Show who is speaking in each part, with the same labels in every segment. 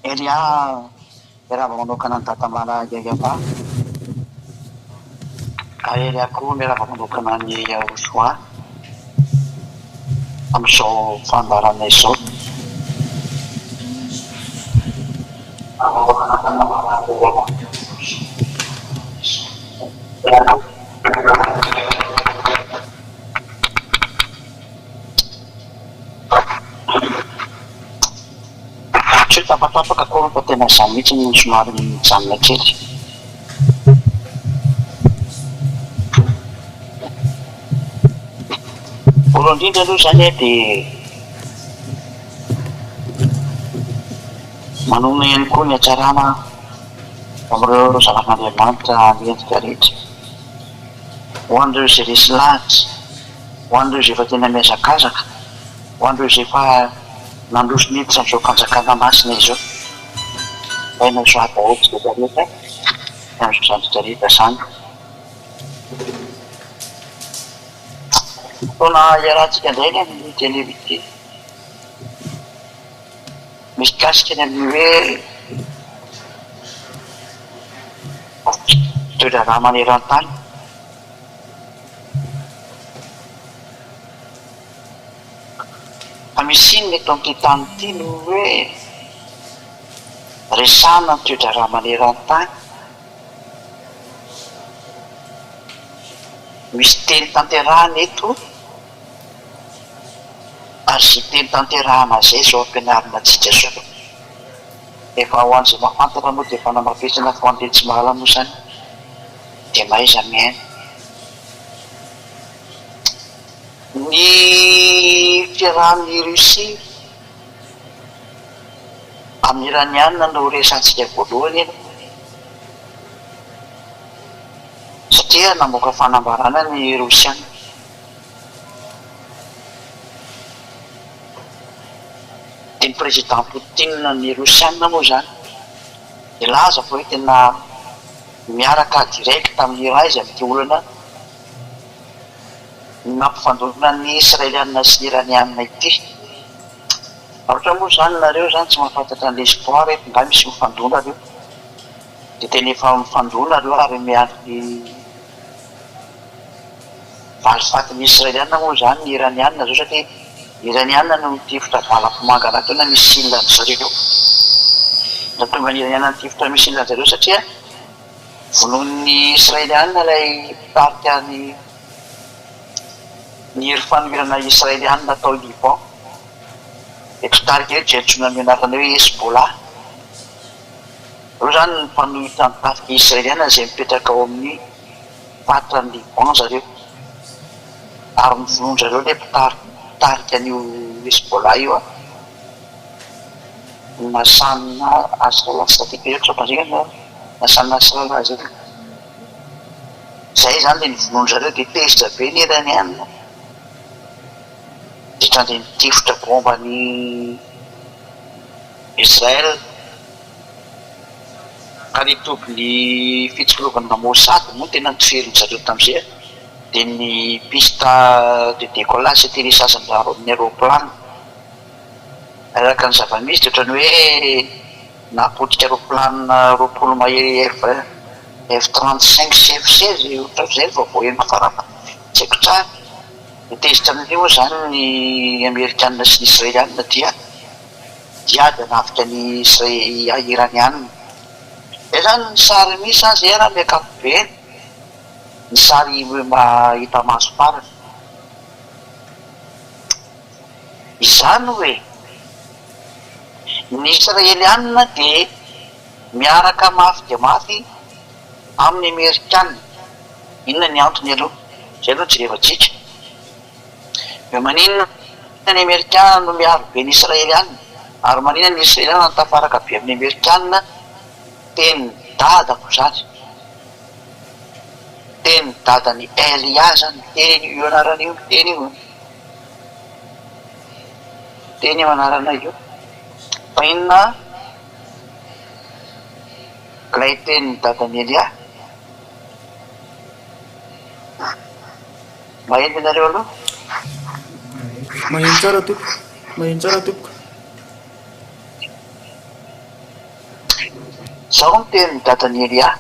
Speaker 1: Elia raha manokana ny tatamana yayava ary Elia koa raha manokana ny Yahosoa amin'izao fandaharana izao. Tsy tapatapaka koa fa tena izany mihitsy ny somary mijanona kely. Voalohany indrindra aloha izany dia manome ihany koa ny hatsarana amin'ireo zanakan'Andriamanitra miendrika rehetra, ho an'ireo izay resy lahatra, ho an'ireo izay efa tena mihazakazaka, ho an'ireo izay efa nandroso miditra amin'izao fanjakana masina izao. Hainao soa daholo tsy dia rehetra amin'izao zandritra rehetra izany. Taona iarahantsika indray ny amin'ny teny ity misy kasika ny amin'ny hoe toetra raha maneran-tany. Fa misy inona eto amin'ity tany ity no hoe resana ny toetra raha maneran-tany. Misy teny tanterahana eto ary sy teny tanterahana izay zao ampianarina antsika zao. Efa ho an'izay mahafantatra moa dia efa namafisana fa ho an'ilay tsy mahalala moa izany dia maiza miaina. Ny fiarahan'ny Rosia amin'ny Iraniana no resantsika voalohany eny, satria namoaka fanambarana ny Rosiana. Dia ny président Poutine ny Rosiana moa izany dia laza fa hoe tena miaraka direct amin'ny raha izy amin'ity olana nampifandonana ny Israeliana sy Iraniana ity. Ohatra moa izany nareo izany tsy mahafantatra an'ilay espoir eto nga misy mifandona reo dia tena efa mifandona reo ary miarky valifatiny Israeliana moa izany ny Iraniana zao, satria Iraniana no mitifitra valam-pomanga raha tena misy ilany zareo. Da tonga ny Iraniana mitifitra misy ilany zareo satria vonoan'ny Israeliana ilay mpitarika ny hery fanohirana Israeliana tao Liban. Dia mpitarika eo dia antsoina amin'ny anarana hoe Hezbollah. Reo izany ny mpanohitra ny tarika Israeliana izay mipetraka ao amin'ny fatrany Liban zareo, ary mivonon zareo ilay mpitarika an'io Hezbollah io a. Nasana Nasrallah stratégique sopanzika na Nasana Nasrallah zay. Zay izany ilay nivonon zareo dia tezitra be ny Iraniana. Ditra an'ilay mitifitra bomba ny Israel ka nitoby ny fitsolovana Mossad moa tena nitoferiny zareo tamin'izay, dia ny piste de décollage atterrissage-ny aéroplane araka ny zava-misy dia ohatrany hoe napotika aéroplane 20 mahery F-35 sy F-16 ohatran'izay vao voahenoko farapa tsy haiko tsara. Dia tezitra amin'io moa izany ny Amerikanina sy ny Israeliana dia diady hanafika ny Iraniana. Dia izany ny sary misy azy raha amin'ny ankapobeny, ny sary mahita maso farany. Izany hoe ny Israeliana dia miaraka mafy dia mafy amin'ny Amerikanina. Inona ny antony aloha? Izay aloha jerevantsika. Eo maninona ny Amerikanina no miaro be ny Israeliana ary maninona ny Israeliana no tafaraka be amin'ny Amerikanina? Teny dadako izany, teny dadany Elia zany teny io anarana io, teny io, teny io anarana io. Fa inona ilay teny dadany Elia? Maheno ianareo aloha?
Speaker 2: Maheno tsara toko, maheno tsara toko.
Speaker 1: zao no teny dadany Elia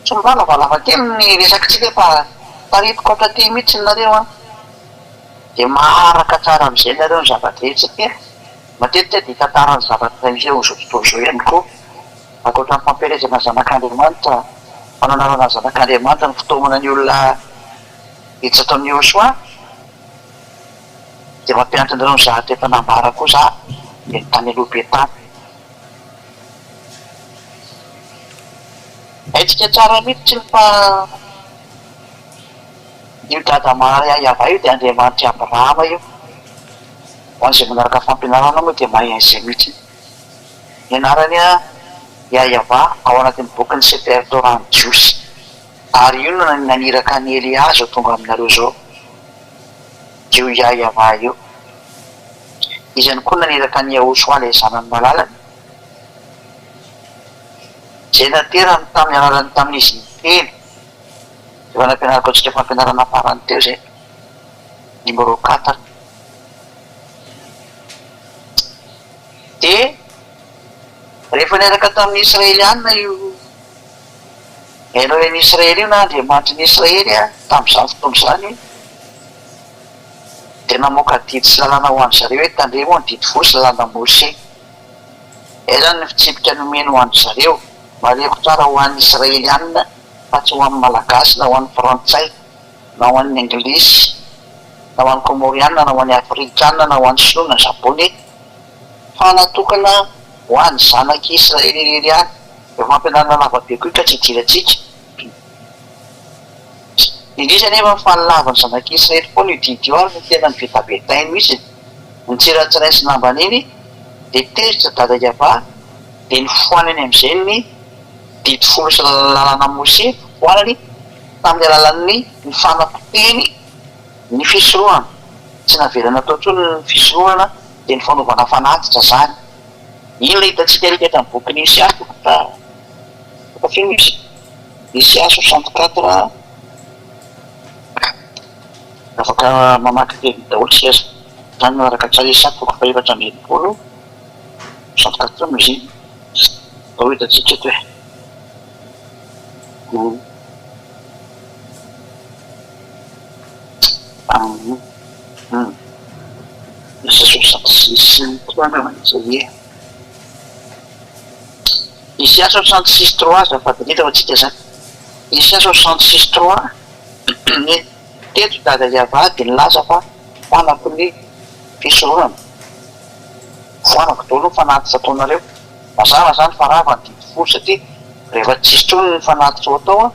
Speaker 1: somba lavalava kely ny resakytsika fa taritiko atraty mihitsy nareo a dia maharaka tsara amin'izay nareo ny zavatra rehetra satria matetika dia tantarany zavatra izay ho zao tontolo izao ihany koa ankoatra ny fampielezana zanak'Andriamanitra fananarana zanak'Andriamanitra ny fitaomana ny olona hitsy ataon'ny Josoa dia mampianatra anareo ny zavatra efa nambara koa za dia ny tany aloha be tany haitsika tsara mihitsy ny fa io dada Yahva io dia Andriamanitra Abrahama io ho an'izay manaraka fampianarana moa dia mahay an'izay mihitsy ny anarany a Yahva ao anatin'ny bokin'ny Sefertorany Jiosy ary io no naniraka ny Elia zao tonga aminareo zao io Yahva io izany koa naniraka ny Josoa ilay zanany malalany zay naterany tamin'ny anarany tamin'izy ny telo efa nampianarako antsika fampianarana farany teo zay numéro 4 dia rehefa niaraka tamin'ny Israeliana io hainao ny Israely io na Andriamanitra ny Israely a tamin'izany fotoana izany dia namoaka didy sy lalàna ho an'ny zareo hoe tandremo ny didy fosy lalàna Mose zany ny fitsipika nomeny ho an'ny zareo mareko tsara ho an'ny Israeliana fa tsy ho an'ny malagasy na ho an'ny frantsay na ho an'ny anglisy na ho an'ny comoriana na ho an'ny afrikana na ho an'ny sinoa na japonais fa natokana ho an'ny zanaky Israely reriany efa mampianarana lavabe koa ka tsy idiratsika indrisy nefa nyfahalavany zanaky Israely foa ny didy io ary ny tena ny vetabetainy misy ny tsiratsiraisy namban'iny dia tezitra dada Yahva dia ny foanany amin'izay ny didy folo sy lalàna Mose foanany tamin'ny alalan'ny ny fanapoteny ny fisorohana tsy navelana tao ntsony ny fisorohana dia ny fanaovana fanatitra zany iny ilay hitantsika rika tamin'ny bokin'ny Isiasy fino misy Isiasy 64 afaka mamaky teny daholo siasa zany manaraka tsara Isiasy toko faefatra amby enimpolo 64 izy ao hitantsika eto Isiasy 66:3 zafadinita atsika zany Isiasy 66:3 ny teto dada Yahva dia nilaza fa fanako ny fisorohana fanako daholo ny fanatitra ataonareo mazava zany fa rava ny didy folo satria rehefa tsisy trony ny fanatitra ho atao a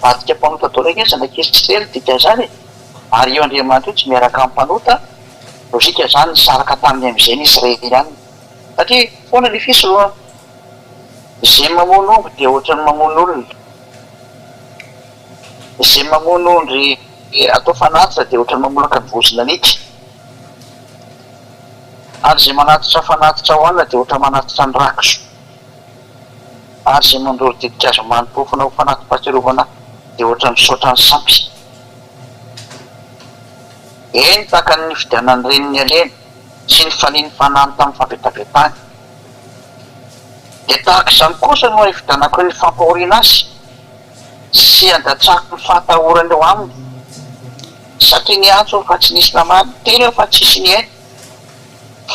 Speaker 1: vadika mpanota atao raiky zanaky Israely dika zany ary io Andriamanitra io tsy miaraka amin'ny mpanota lozika zany nisaraka taminy amin'izay ny Israely ihany satria foana ny fisorohana izay mamono omby dia ohatrany mamono olona izay mamono ondry atao fanatitra dia ohatrany mamolaka ny vozona nitsy ary zay manatitra fanatitra ho anina dia ohatra manatitra ny rakiso ary zay mandoro didikazo manompofona ho fanatim-pahatsiarovana dia ohatra misaotra ny sampy eny tahaka ny fidianany reniny aleny sy ny faniny fanany tamin'ny favetabetany dia tahaka izany kosa no hividanako ny fampahoriana azy sy andatsako ny fahatahorany eo aminy satria ny antso fa tsy nisy namany tena fa tsisy ny hainy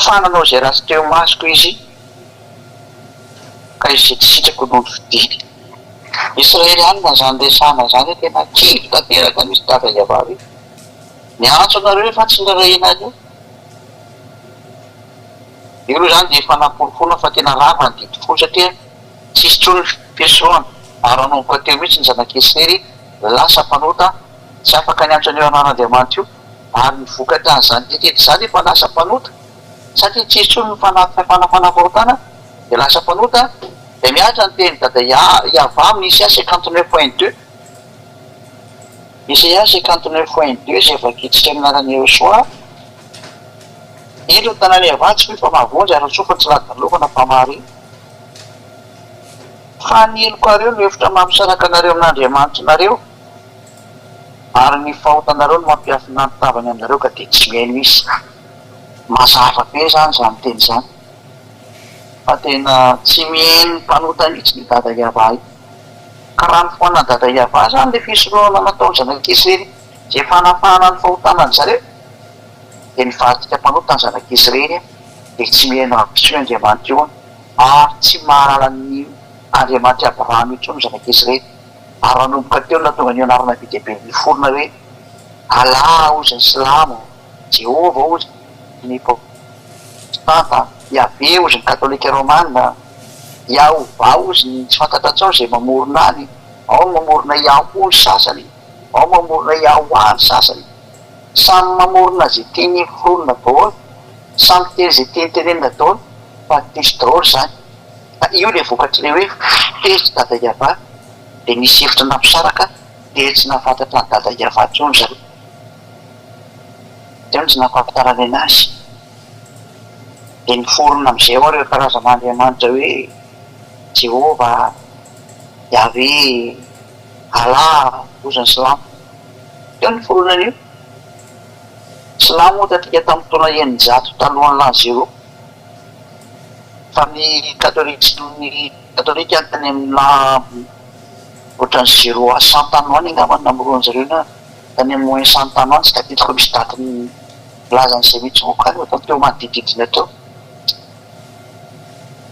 Speaker 1: fananao izay raha sy teo masoko izy ka izy tsy sitrako noho ny fidiny Israely anina zany resana zany tena kivy tanteraka misy dada Yahva io ny antso anareo fa tsy nirahina azy io aloha zany dia efa napolifona fa tena rava ny didy folo satria tsisy trony fisorohana ary anomboka teo mihitsy ny zanaky Israely lasa mpanota tsy afaka ny antso an'io anan'Andriamanitra io ary nivokatra an'izany tetety zany efa lasa mpanota satria tsisy trony ny fanafaorotana dia lasa mpanota dia miatra ny teny dada Yahva amin'ny Isiasy 59:2 Isiasy 59:2 zay vakitsika aminarany Josoa ilo tanany Yahva tsy fa mavonjy ary tsofa tsy ladalokana fa marina fa ny eloko areo no hevitra mampisaraka anareo amin'Andriamanitra nareo ary ny fahotanareo no mampiafina ny tavany aminareo ka dia tsy mihaino misy mazava be zany zany teny zany fa tena tsy mihaino mpanota mihitsy ny dada iava io ka raha ny foana dada iava zany le fisorohana nataony zanak'isy reny zay fanafahana ny fahotanany zareo de nivadika mpanota ny zanak'isy reny de tsy mihaino avy io Andriamanitra io ary tsy mahalala ny Andriamanitra Abrahama intsony zanak'isy reny ary nanomboka teo na tonga ny anarana be dia be ny forona hoe alà ozy ny silamo Jehova ozy ny protestanta Iabe ozy ny katolika romana Iahova ozy ny tsy fantatra tsao zay mamorona any ao mamorona Iaho sasany ao mamorona Iahoa ny sasany samy mamorona zay tiany forona daholo samy teny zay tiany tenenina daholo fa tisy daholo zany io le vokatr'le hoe tezitra dada iava de nisy hevitra nampisaraka de tsy nafantatra ny dada iava tsony zareo teo tsy nafahafantarana anazy de ny forona am'izay ao reo karazan'Andriamanitra hoe Jehova Iavé Alà ozany silamo teo ny foronan'io silamo tatika tamin'ny taona eninjato talohan'ny l'an zéro fa ny katolika antany amina ohatrany zéro à 100 ans any angambany namoroany zareo na tany amin'ny moins 100 ans any tsy tadidiko misy datiny lazan'izay mihitsy vokany ohatany teo manodididina teo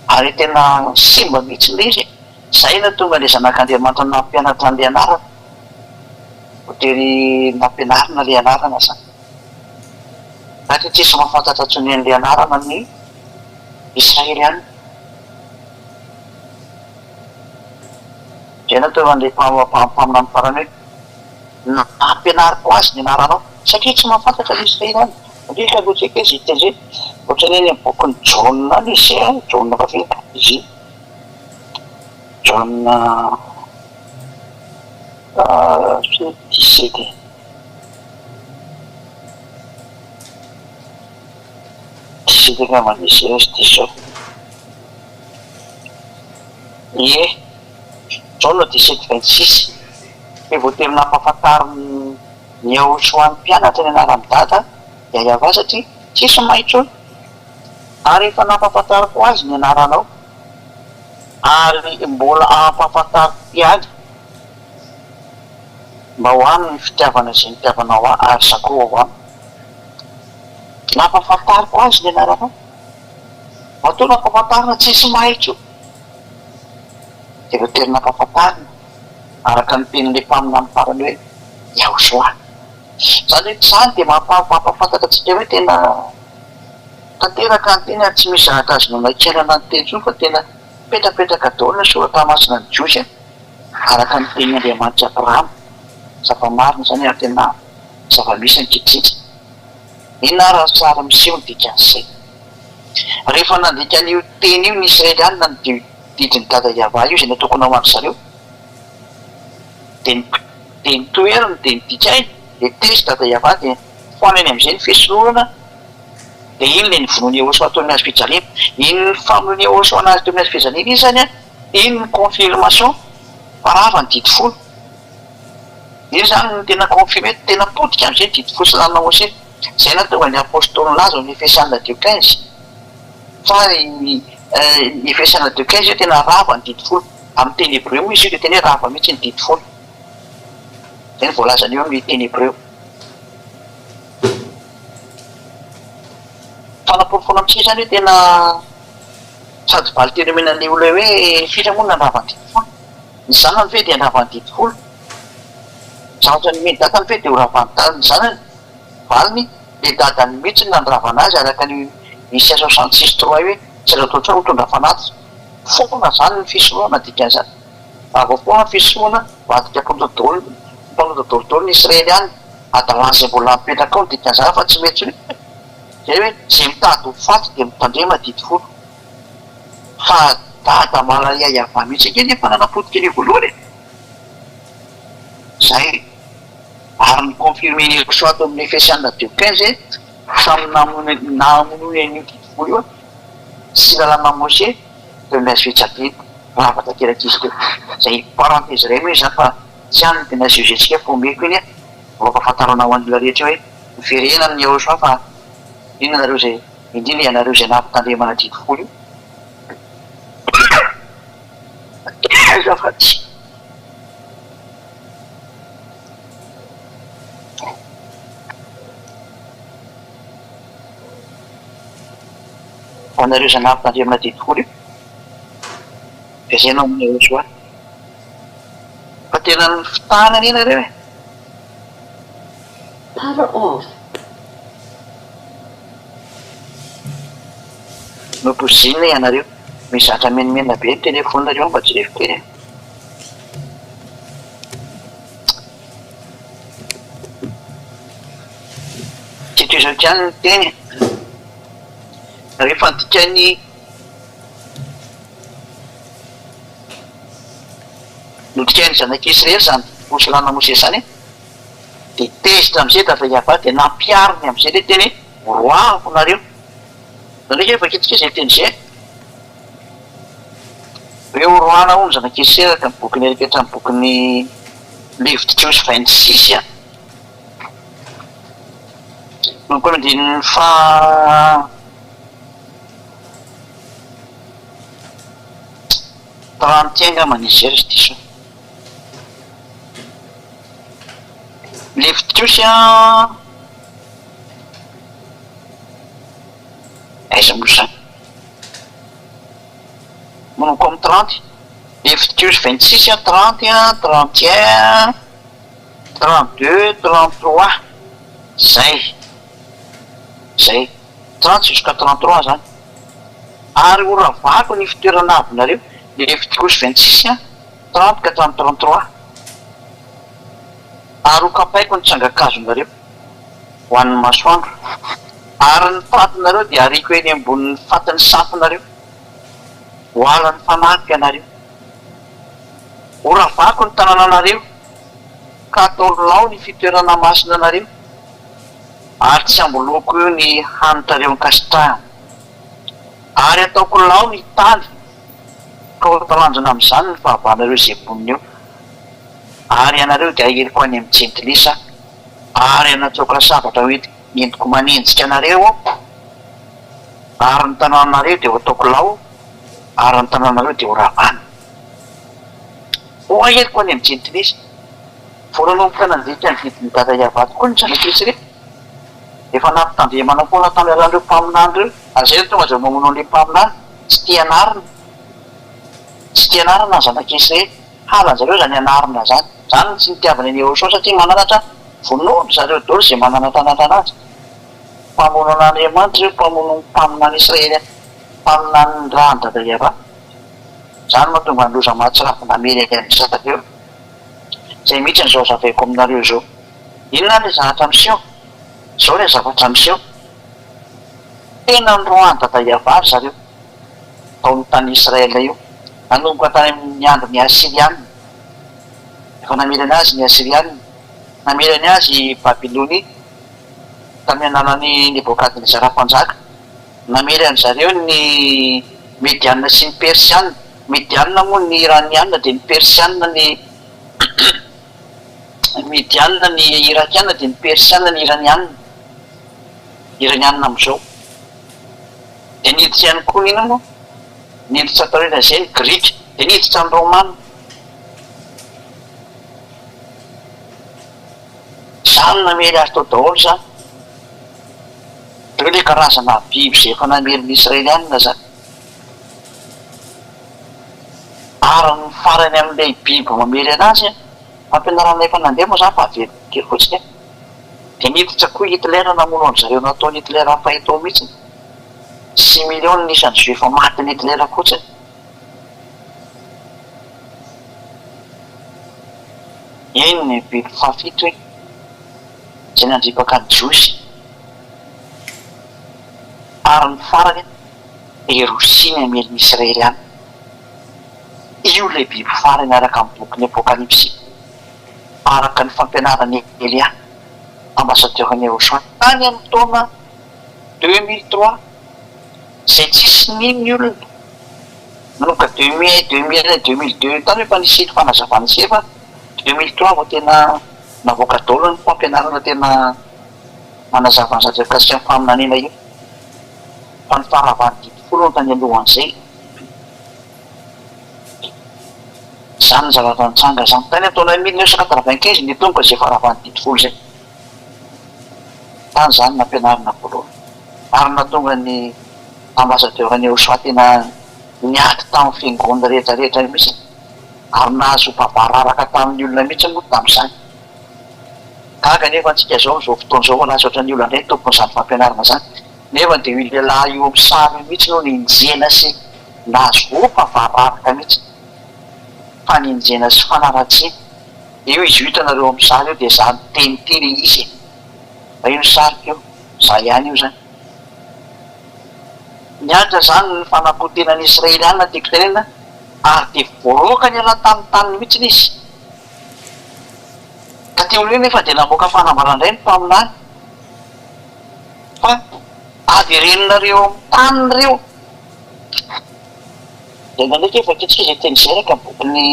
Speaker 1: ary tena simba mihitsy le izy zay na tonga le zanak'Andriamanitra nampianatra an'le anarana hotery nampianarina le anarana zany satria tsisy mahafantatra tsony an'le anarana ny Israely any zay na tonga an'le mpaminany farany hoe nampianariko azy ny anaranao satria tsy mahafantatra ny Israely any ndreka loatsika izy ity zay ohatrany eny bokyny Jaune any izy Jaune kavita izy Jaune 17 angambany izy diso ie Jaune 17-26 e vo tena nampahafantariny ny Yahosoa ny mpianatra ny anarany dada iava satria tsisy maitsony ary efa nampahafantariko azy ny anaranao ary mbola ampahafantariko iady mba ho any ny fitiavana zay nitiavanao ary sakoa ho any nampahafantariko azy ny anaranao matoa nampahafantarina tsisy maitso de vo tena nampahafantarina araka ny tenin'le mpamina amin'ny farany hoe Yahosoa zany hoe zany de mampahafantatra atsika hoe tena tanteraka ny teny ary tsy misy zanaka azonao naikelana ny teny tsony fa tena petrapetraka daholo ny soratra masina ny Jiosy araka ny tenin'Andriamanitra Abrahama zava-marina zany ary tena zava-misy ankehitriny inona raha tsara miseho ny dikan'izay rehefa nandika an'io teny io ny Israelianina ny didiny dada iava io zay natokony ao andry zareo de nitoerany de nidikainy de tezy dada iava de foanany am'izay ny fisorohana de iny le nivonoany Yahosoa ataony azy fijaliana iny ny famonoany Yahosoa anazy ataony azy fijaliana iny zany iny ny confirmation farava ny didy folo iny zany ny tena confirme tena potika am'izay didy folo sy lanona Mose zay na tonga ny apôstôly laza ny Efesianina 2:15 fa ny Efesianina 2:15 io tena rava ny didy folo amin'ny teny hébreu moa izy io de tena hoe rava mihitsy ny didy folo zay ny voalazany eo amin'ny teny hébreu fanaporofona amitsika zany hoe tena sady valy tena omenan'le olona hoe firy moa nandrava ny didy folo ny zanany ve de andrava ny didy folo zahotrany meny dadany ve de ho ravany dadany zanany valiny le dadany mihitsy ny nandravana azy araka ny Isaia 66:3 hoe tsy ratotra ho tondra fanaty foana zany ny fisorohana dikan'izany avo foana ny fisorohana vadika mpanota daholo ny Israely any adalazy zay mbola mipetraka ao ny dikan'izany fa tsy mety zay hoe zay mitady ho faty de mitandrema didy folo fa dada malaria iava mihitsy kely efa nanapotika ny voalohany zay ary ny confirme ny Yahosoa ato amin'ny Efesianina 2:15 samy namonony an'io didy folo io sy lalana Mose teo ny azy fijaliana rava tanteraka izy teo zay parenthèse iray moa izy zany fa tsy any tena azy iozetsika fomeko iny vampahafantarana ho an'olona rehetra hoe miverena amin'ny Yahosoa fa ino nareo zay indrindra ianareo zay nampitandremana didy folo io afa-tsy ho anareo zanampin'andriamana dia tokoa io gazainao amin'ny oso any fa tena ny fitahana any ianareo e
Speaker 2: Power off.
Speaker 1: nopozina ianareo mizatra menimena be ny telefoninareo mba tsy refikely tsy toizao tiany ny teny rehefa nodikany nodikany zanak'isy rehetra zany osolana mose zany dia tezitra am'izay tafaiava dia nampiariny am'izay le teny roavo nareo ndraiky efa ketika izay teny zay hoe roana ono zanak'isy eraka ny bokiny ereketra ny bokiny Léviticus 26 a no koa mindininy fa trentienga manizy ery izy diso Léviticus a aiza moa zany manoko amin'ny 30 Léviticus 26 a 30 31 32 33 zay 30 jusqu'à 33 zany ary oravako ny fitoerana avynareo Léviticus 26 a 30 ka 33 ary hokapaiko ny tsangakazonareo ho an'ny masoandro ary ny fatinareo dia ariko eny ambonin'ny fatiny safinareo ho alan'ny fanahiky anareo oravako ny tanànanareo ka ataolonao ny fitoerana masina anareo ary tsy amboloko io ny hanitrareo ny kasitrahana ary ataoko lao ny tany ka hotalanjona amin'izany ny fahavanareo zebonina eo ary ianareo dia aheriko any amin'ny jentilisa ary anatsoka sabatra hoety entiko manenjika anareo ary ny tanànanareo dia ho ataoko lao ary ny tanànanareo dia ho ravana ho aheriko any amin'ny jentilisa voalanomboka nandika ny vidiny tataiavato koa ny zanak'isy re efa nampitandremanao foana tamy alan'ireo mpaminany reo azay tonga aza mamono an'le mpaminany tsy tianarina ny zanak'isy re halanjareo zany anarina zany tsy nitiavana ny eoso satria mananatra vonono zareo dolo zay mananatranatra anazy mpamono an'andriamanitra reo mpamono ny mpaminany Israely mpaminany raha ny tataiava zany mahatonga androza mahatsirafy namely any zareo zay mihitsy n'izao zavaiko aminareo zao inona le zavatra miseho zao le zavatra miseho tena nroany tataiava ary zareo tao ny tany Israela io nanomboka tany amin'ny andro ny Asiriana efa namelany azy ny Asiriana namelany azy Babilony tamy ananany Nebokadnezara mpanjaka namelany zareo ny Mediana sy ny Persiana Mediana moa ny Iraniana dia ny Persiana ny Mediana ny Irakiana dia ny Persiana ny Iraniana am'izao dia niditra ihany koa nino moa niditra atao rena zay ny Grika dia niditra ny Romana zany namely azy tao daholo zany reo le karazana biby zay efa namely ny Israelianina zany ary ny farany amin'ilay biby mamely anazy fampianarana efa nandeha moa zany fa avely kely fotsiny dia niditra koa Hitler namono an' zareo nataony Hitler fahitao mihitsiny 6 millions nisany juif maty ny Hitler fotsiny iny ny biby fafito iny zay nandripaka ny jiosy ary ny farany Erosiny amely ny Israeliana io le biby farany araka amin'ny boky ny Apokalipsy araka ny fampianarany Elia ambassadeur-ny Eosoa tany amin'ny taona 2003 zay tsisy niny olona manomboka 2002 tany efa nisy fanazavana izay fa 2003 vao tena navoaka daholo ny fampianarana tena manazavana zatra kasika ny faminanena io fa ny faharavany 10 no tany alohan'izay zany zavatra nitsanga zany tany ataona 1995 ny tonga zay faravany didifolo zay tany zany nampianarina voalohany ary natonga ny ambassadeur ny Eswatina niaty tamin'ny fiangonana rehetrarehetra mihitsy ary nahazo mpabararaka tamin'ny olona mihitsy moa tamin'izany gaga nefa antsika zao fotoana zao lasa ohatran'ny olona ndray tompon'izany fampianarana zany nefa dia io lehilahy io amin'ny sary mihitsy no ninjena sy nahazo mpabararaka mihitsy fa ninjena sy fanaratsiana io izy hitanareo amin'ny sary io dia zany tenitiry izy fa io ny sarika io za ihany io zany niatra zany ny fanapotenan'ny israeliana tiako tenena ary dia voaroaka ny ala tamin'ny taniny mihitsy izy ka teo io nefa dia namoaka fanambarandray ny mpaminany fa averenonareo amin'ny taniny reo dia nandraiky efa kitsika izay teny izay raka bokony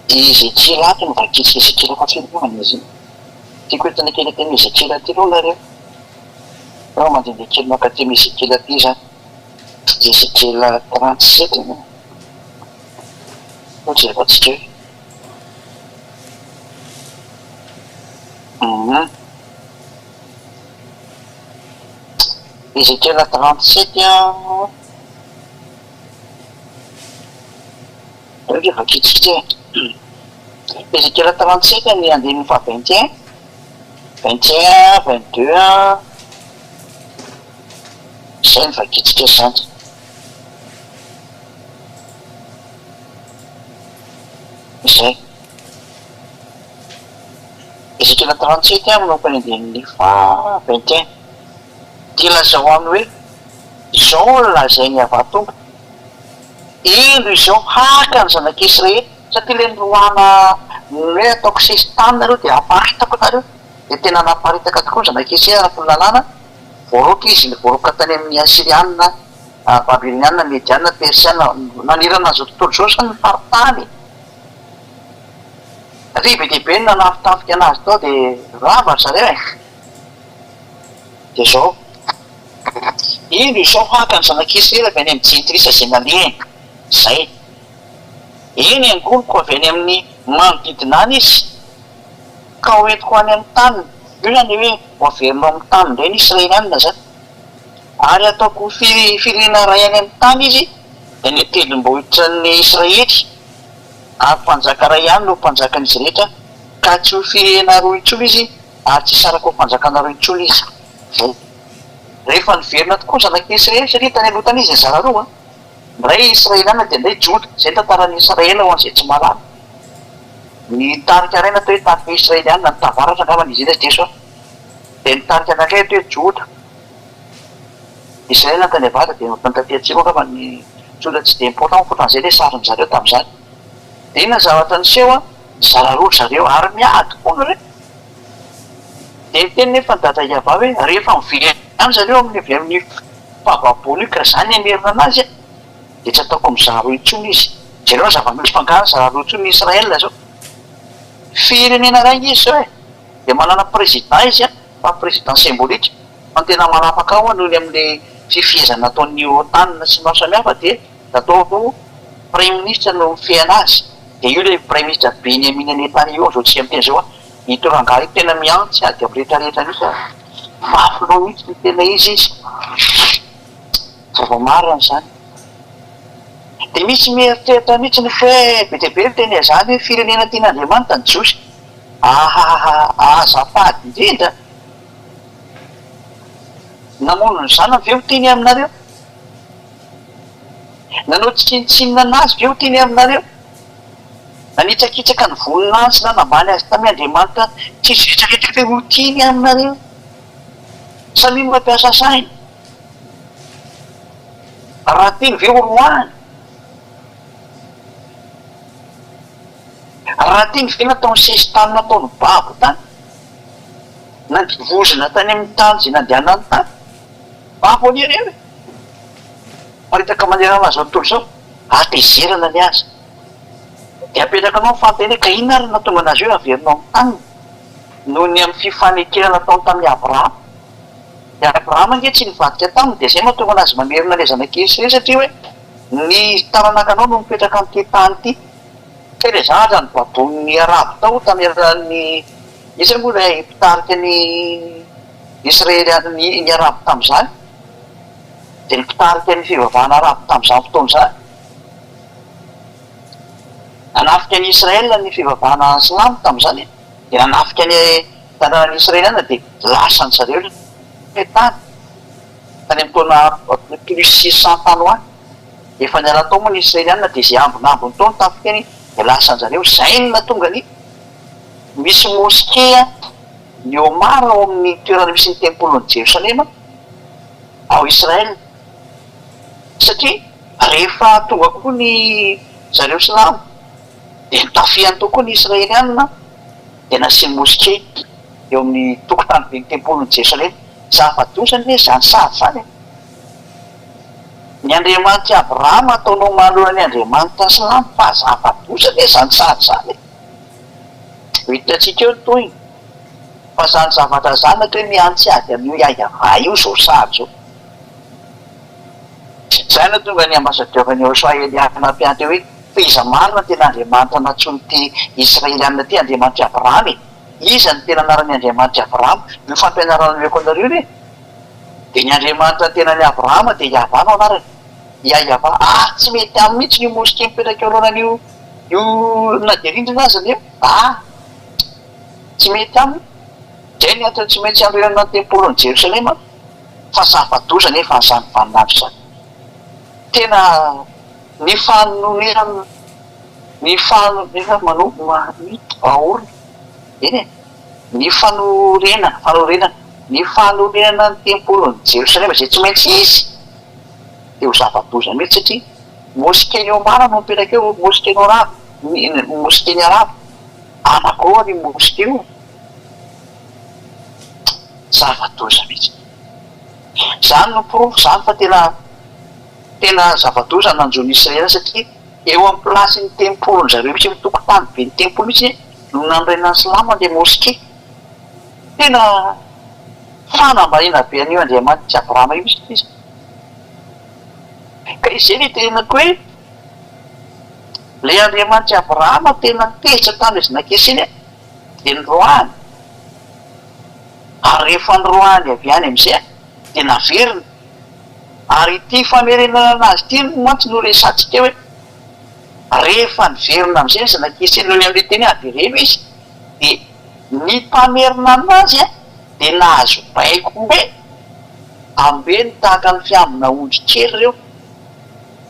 Speaker 1: Ezekiela ato no vakitsika Ezekiela fa filoana izy tiako entana kely teny Ezekiela ty aloha nareo ao mandehandeha kely maka teny Ezekiela ty zany Ezekiela 37 ohatry rehefatsika hoe Ezekiela 37 rehefa vakitsika Ezekiela 37 ny andininy fa 21 21 22 zay ny vakitsika zany zay Ezekiela 37 manompany andininy fa 21 dia lazao aminy hoe zao lazainy avatombo indro izao haka ny zanak'Israely satria le nroana hoe ataoko sesy tany nareo dia aparitako nareo dia tena naparitaka tokoa ny zanak'Israely ara-pilalàna voaroaka izy voaroaka tany amin'ny asiriana babiloniana mediana persiana nanirana zao tontolo zao sany faritany satria be dehibe ny nanafitafika anazy tao dia rava zareo dia zao indro izao haka ny zanak'Israely avy any amin'ny jentrisa zay naleny zay eny angoniko avy any amin'ny manodidina any izy ka hoentiko any amin'ny taniny io zany hoe hoaverinao amin'ny tany indray ny israelianina zany ary ataoko firena ray any amin'ny tany izy dia ny telom-bohitra ny Israely ary mpanjaka ray ihany no mpanjakan'izy rehetra ka tsy ho firena roa intsony izy ary tsy saraka ho mpanjakana roa intsony izy rehefa niverina tokoa zanak'Israely satria tany alotana izy ny zara roa ndray israeliana dia ndray joda zay tantaran'ny Israela ho an'izay tsy malala ny tarika raina atao hoe tarika israeliana ny tavaratra angambany izy iny deso dia ny tarika anakay atao hoe joda Israela tany avata dia mampantaty-atsika angamba ny joda tsy dia important fotan'izay le sariny zareo tamin'izany dia iny ny zavatra niseho zara roa zareo ary miady koa nareo dia nyteny nefa nydada iava hoe rehefa miviry any zareo amin'ny avy amin'ny fahavabolo io ka zany amerina anazy dia tsy ataoko mizara roa intsony izy zareo zava-misy fangana zara roa intsony ny Israela zao firenena ray izy zao dia manana président izy fa président symbolique fa ny tena manapaka ao noho ny amin'ny fifihezana nataon'ny OTAN sy maro samihafa dia natao premier ministre no mifehana azy dia io le premier ministre Benyamin Netanyahu zao tsy am'teny zao ito rangahy tena miantsy ady amin'ny rehetrarehetra mihitsy mafilao mihitsy ny tena izy zava-marina zany dia misy mieritreritra mihitsy ny hoe be dia be teny zany hoe firenena tian'Andriamanitra ny Jiosy azafady indrindra namono ny zanany ve ho teny aminareo nanao tsinitsinina anazy ve ho teny aminareo nanitsakitsaka ny voninahitsy na nambany azy tamin'ny Andriamanitra tsisy fitsarehetra hoe ho teny aminareo samy mampiasa sainy raha teny ve ho roany raha teny ve nataony sesy tany nataony babo tany nandivozina tany amin'ny tany zay nandehanany tany babo any ireo maritaka manerana zao tontolo zao atezerana ny azy dia apetraka anao fanteny hoe ka inona ary natonga anazy hoe averinao amin'ny taniny noho ny amin'ny fifanekerana nataony tamin'ny Abrahama dia Abrahama ange tsy nivadika taminy dia zay mahatonga anazy mamerina le zanak'Israely satria hoe ny taranakanao no mipetraka amin'ity tany ity ka le zatra ny babon'ny arabo tao tamin'ny izy moa lay mpitarika ny israely ny arabo tamin'izany dia ny mpitarika ny fivavahana arabo tamin'izany fotoana izany nanafika ny israela ny fivavahana slamo tamin'izany dia nanafika ny tanànan'ny israely ana dia lasany zareo le tany tany am'taona plus 600 tany ho any efa niala tao moa ny israeliana dia zay ambonambony tao ny tafikany dia lasany zareo zay no natonga ny misy moskea ny omara ao amin'ny toerana misy ny tempolon'ny jerosalema ao israel satria rehefa tonga kokoa ny zareo slamo dia nitafiany tokoa ny israeliana dia nasiny moskea eo amin'ny tokotany be ny tempolon'ny jerosalema zava-dosany hoe zany sady zany ny Andriamanitra Abrahama ataonao manoloana ny Andriamanitra slamo fa zava-dosany hoe zany sady zany hitantsika eo toy fa zany zavatra zany natra hoe miantsy ady amin'io iayava io zao sady zao zay na tonga ny ambasadiovany Joshua Eliana mpianty hoe fa iza marina tena Andriamanitra natsony ty Israeliana ty Andriamanitra Abrahama iza ny tena anaran'ny Andriamanitra Abrahama io fampianarana meko anareo re dia ny Andriamanitra tena ny Abrahama dia Iava no anarany iayava tsy mety amin'ny mihitsy io moskea mipetraka alohanany io nadirindrina azy aneo tsy mety aminy zay ny antony tsy maintsy amrena tempolon'ny Jerosalema fa zava-doza nefa nyzany vaninandro zany tena ny fanonerana ny manorona eny e ny fanorenana ny fanorenana ny tempolon'ny Jerosalema zay tsy maintsy izy dia ho zava-doza mihitsy satria moskeny omara no mipetraka eo moskeny arabo moskeny arabo anakoa ny moskeo zava-doza mihitsy zany no pirofo zany fa tena zava-doza nanjony Israela satria eo amin'ny plasyny tempolony zareo mihitsy mitokotany be ny tempolo mihitsy no nandrenany slamo andeha moskea tena fanambarena be an'io Andriamanitra Abrahama io misy izy ka izay le tenako hoe le Andriamanitra Abrahama tena tetsy tany izy nakesiny dia nyroany ary rehefa nyroany avy any am'izay dia naverina ary ity famerenana anazy ity mantsy no resantsika hoe rehefa niverina am'izay izy nakesiny lony am'le teny adereno izy dia ny mpamerina anazy dia nahazo baiko hoe ambeny tahaka ny fiambina ondry kely ireo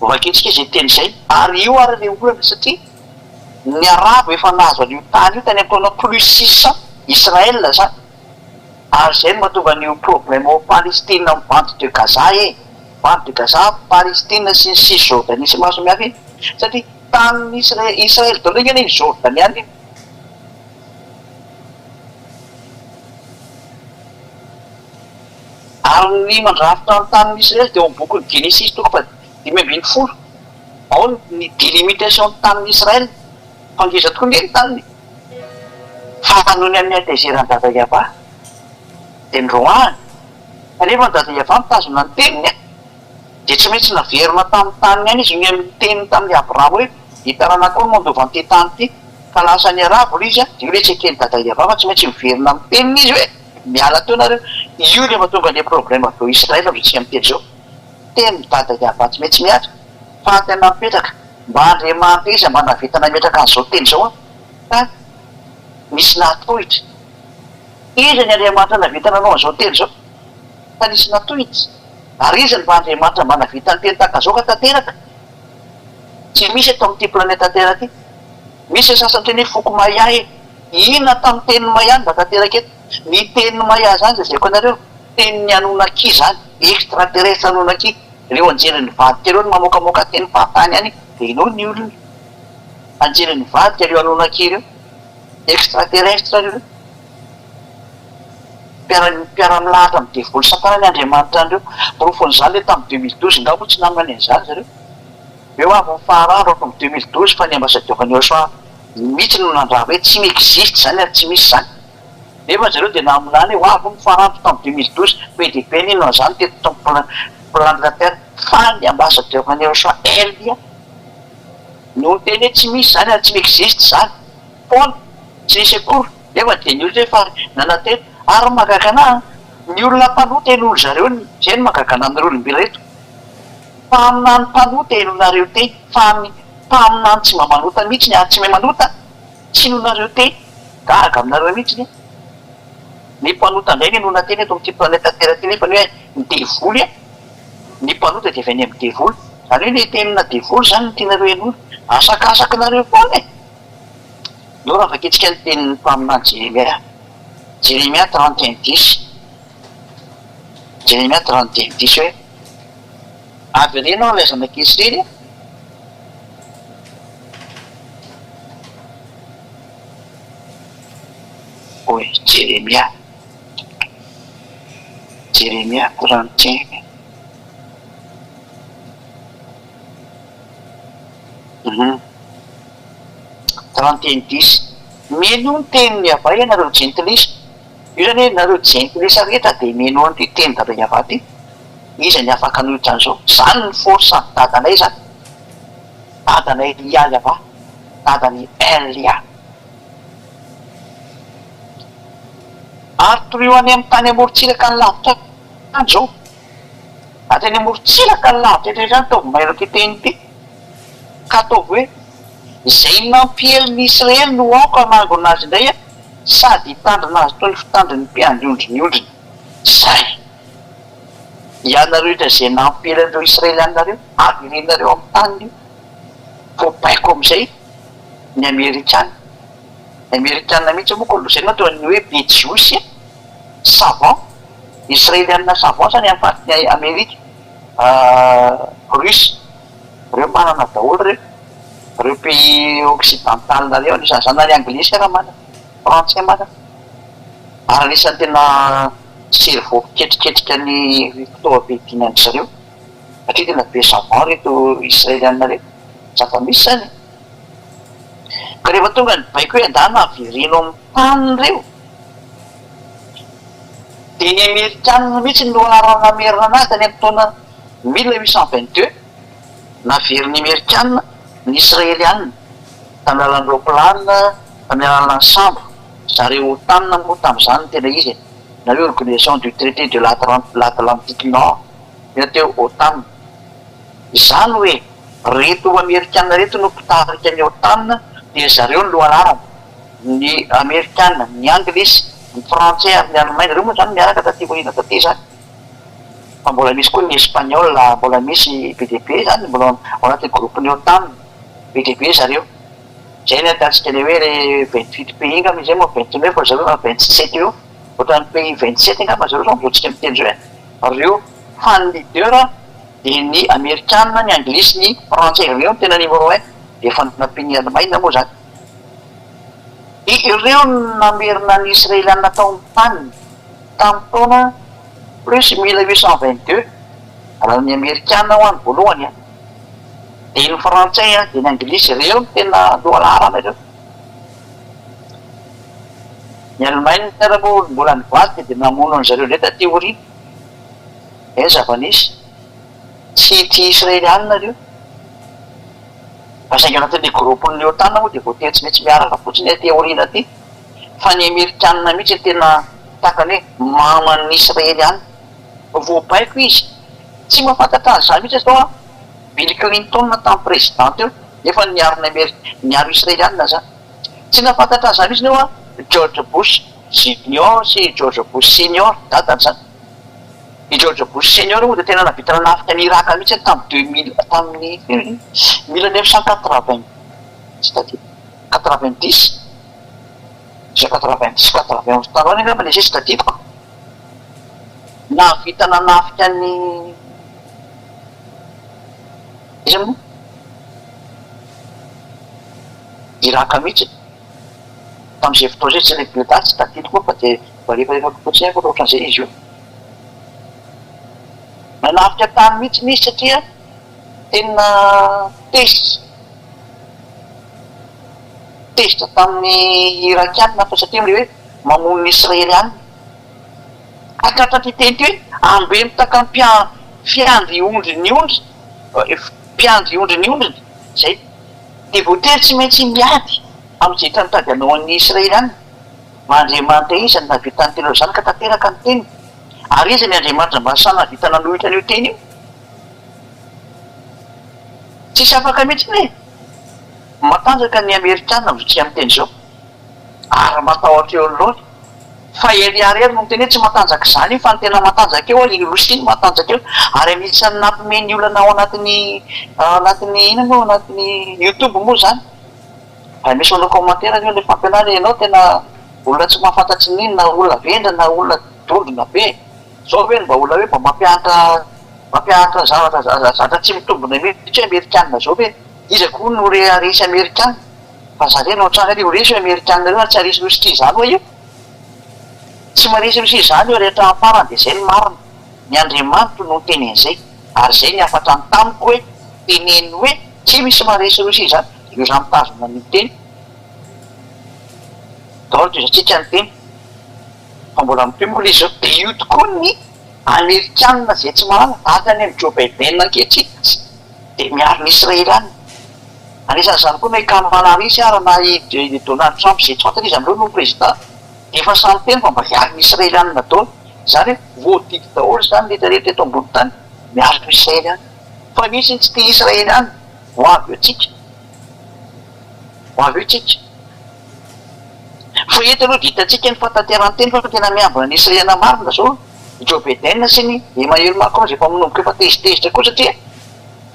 Speaker 1: vaketsika izay teny izay ary io ary le olana satria ny arabo efa nahazo an'io tany io tany amtaona plus 600 Israel zany ary zay no mahatonga an'io problème ao Palestine amin'ny bande de Gaza bande de Gaza Palestine sy ny Cisjordanie sy maro samihafa iny satria tanin'ny Israel daholo iny ny Jordaniana iny ary ny mandrafitra ny tanin'ny Israel dia ao amin'ny bokin'ny Genesis toko fa 5:20 ao ny délimitation ny tanin'ny Israel fangeza tokoa ny taniny fa noho ny amin'ny atezerany dada Iava dia nyroany kanefa ny dada Iava mitazona ny teniny dia tsy maintsy naverina tamin'ny taniny any izy ny amin'ny teniny tamin'ny Abrahama hoe hitaranako no mandova an'ity tany ity ka lasa ny arabo izy dia io le tsy ekeny dada Iava fa tsy maintsy miverina amin'ny teniny izy hoe miala teo nareo io le mahatonga le problème aveo Israel amitsika miteny zao teny dada Iava tsy maintsy miatra fa tena mipetraka mba Andriamanitra izy mba navita nametraka an'izao teny zao ka misy natohitra izy ny Andriamanitra navita nanao an'izao teny zao fa nisy natohitra ary izy ny mba Andriamanitra mba navita ny teny tahaka zao ka tanteraka tsy misy eto amin'ity planeta tera ty misy sasany teny hoe foko maya inona tamin'ny teniny maya mba tanteraka eto ny teniny maya zany zay ko anareo teniny anonaki zany extraterrestre anonaki reo anjelin'ny vadika reo no mamokamoka teny fahatany any dia inao ny olona anjelin'ny vadika reo anonaki reo extraterrestre reo mpiara-milahatra amin'ny devoly satana ny Andriamanitra andreo porofon'izany le tamin'ny 2012 ngabo tsy namany an'izany zareo eo avy ny fahararo ao tamin'ny 2012 fa ny ambasadiovany Joshua mihitsy no nandraha hoe tsy miexiste zany ary tsy misy zany nefa zareo dia naminany hoe avy ny fahararo tamin'ny 2012 PDP nino an'izany teto plan de la terre fany ambassadeur maneo soa elia no teny hoe tsy misy zany tsy miexiste zany pona tsy misy akory nefa de ny olo zay fa nanateny ary magakana ny olona mpanota en'olo zareo zay no magakana amin'ny olombelo reto fa aminany mpanota enonareo teny fa aminany tsy mba manota mihitsy ny ary tsy mahay manota tsy nonareo teny gaga aminareo mihitsy ny mpanota indray ny nona teny eto am'ty planeta terre ty nefa ny hoe midevoly a ny mpanota de avy any amin'ny devoly zany hoe le tenina devoly zany ny tianareo enona asakasaky nareo foana no raha vaketsika ny tenin'ny mpaminany Jérémia 31:10 Jérémia 31:10 hoe avy rena lay zanak'esy reny oe Jérémia 31 31:10 meno ny teniny avay nareo jentilisa io zany hoe nareo jentilisa rehetra de meno an'ity teny dadan'ny avaty izy ny afaka anohitra an'izao zany ny force dadanay zany dadanay Elialy ava dadan'ny Elia ary toroio any amin'ny tany amorontsiraka ny lavitra any zao atany amorontsiraka ny lavitra etra zany ataovy mailaka iteny ity ka ataovy hoe zay nampieliny Israely no aoko anago anazy indray a sady hitandrina azy toy ny fitandriny mpiandry ondriny zay ianareo itra zay nampielindreo Israely anareo avy irenareo amin'ny taniny io voabaiko am'izay ny Amerikana mihitsy moko zay natao ny hoe bejiosy savant israeliana savant zany amin'ny fariny Amerika Russe reo manana daholo reo pays occidental nareo anisan'ny zany na ny anglisy raha mana français mana ary anisan'ny tena cerveau ketriketrika ny fitaovam-piadiana any zareo satria tena be savant reto israeliana reto zava misy zany ka rehefa tonga ny baiko hoe andana avereno amin'ny tany reo de ny amerikanina mihitsy no aranamerina anazy tany amin'ny taona 1822 naveriny amerikanina ny israelianina tamy alalan'ireo planina tamy alalan'ny sambo zareo tanina moa tam'izany tena izy nareo organisation du traité de l'Atlantique Nord ina teo OTAN izany hoe reto amerikanina reto no mpitarika ny OTAN de zareo ny lohalarana ny amerikanina ny anglisy ny français ary ny allemagne reo moa zany miaraka taty volina taty zany fa mbola misy koa ny espagnol mbola misy PDB zany mbola ao anatin'ny groupe ny OTAN PDB zareo zay ny ataontsika le hoe le 28 pays ngamba zay moa 29 fa zareo 27 eo ohatran'ny pays 27 ngamba zareo zao mivoatsika miteny zao reo fan leader de ny amerikanina ny anglisy ny français reo ny tena numéro 1 de efa nampiny allemagne moa zany ireo namerina ny israelianina tao amin'ny tany tamin'ny taona plus 1822 raha ny amerikanina ho any voalohany de ny français de ny anglisy reo ny tena lohalarana reo ny allemagne tena moa mbola nivadika de namono an'zareo ndray taty orina zava-nisy tsy israelianina reo fa saingy anatin'le groupe-ny OTAN moa de voatery tsy maintsy miaraka fotsiny aty aorina ty fa ny amerikanina mihitsy tena takany hoe maman'ny israelianina voabaiko izy tsy mahafantatra azy zany mihitsy zao Bill Clinton tamin'ny présidente eo nefa niaro israelianina zany tsy nahafantatra azy zany mihitsy neo George Bush junior sy George Bush senior dadany zany i George Bush senior moa de tena navitana nafika ny Irak mihitsy tamin'ny 1980 c'est-à-dire 90 taloany angamba le sisy tadidiko navitana nafika ny izy moa Irak mihitsy tam'izay fotoa zay tsy lehibe tsy tadidiko fa de rehefa fotsiny fa ohatran'izay izy io nanafika tany mihitsy misy satria tena tezitra tamin'ny irakianina fa satria le hoe mamono ny israelianina akatratry teny ty hoe ambe mitaka fiandry ondry ny ondry mpiandry ondry ny ondriny zay de voatery tsy maintsy miady am'izay tanotady anao an'ny Israely any maandriamanitra izany navitany telo zany ka tanteraka ny teny ary izy ny andriamanitra mba samy navita nanohitra an'io teny io tsisy afaka mihitsy ne matanjaka ny amerikana tsy am'teny zao ary matahotra eo anoloany fa eriarery no teny hoe tsy matanjaka zany io fa ny tena matanjaka eo ny Rosia matanjaka eo ary anisan'ny nampomeny olana ao anatin'ny ina moa anatin'ny YouTube moa zany ary misy olona commentaire io le fampianary ianao tena olona tsy mahafantatsy n'iny na olona vendra na olona dondrona be zao hoe mba olona hoe mba mampianatra zavatra tsy mitombona mihitsy hoe amerikanina zao hoe iza koa no resy amerikanina fa zareo no tranga io resy amerikanina reo tsy aresy Rosia zany hoe io tsy maresy Rosia zany io rehetra amparany de zay ny marina ny Andriamanitra no tenen'izay ary zay ny afatra ny tamiko hoe teneny hoe tsy misy maresy Rosia zany io zany mitazona ny teny daoly toizatsika ny teny fa mbola mipimoka le zao de io tokoa ny amerikanina zay tsy marana aka any amin'ny Joe Biden ankehitriny de miaro ny Israely any anisan'izany koa hoe Kamala Harris ary na i Donald Trump zay tsy fantatra izy amreo no président de efa samy teny fa mba hiaro ny Israely any nataony zany hoe voadidy daholo zany rehetrarehetra eto ambony tany miaro ny Israely any fa misy ny tsy tia Israely any ho avy eo tsika fa eto aloha ditatsika ny fatanterany teny fa tena miambina ny Israely marina zao Joe Biden sy ny Emmanuel Macron zay efa manomboka efa tezitezitra koa satria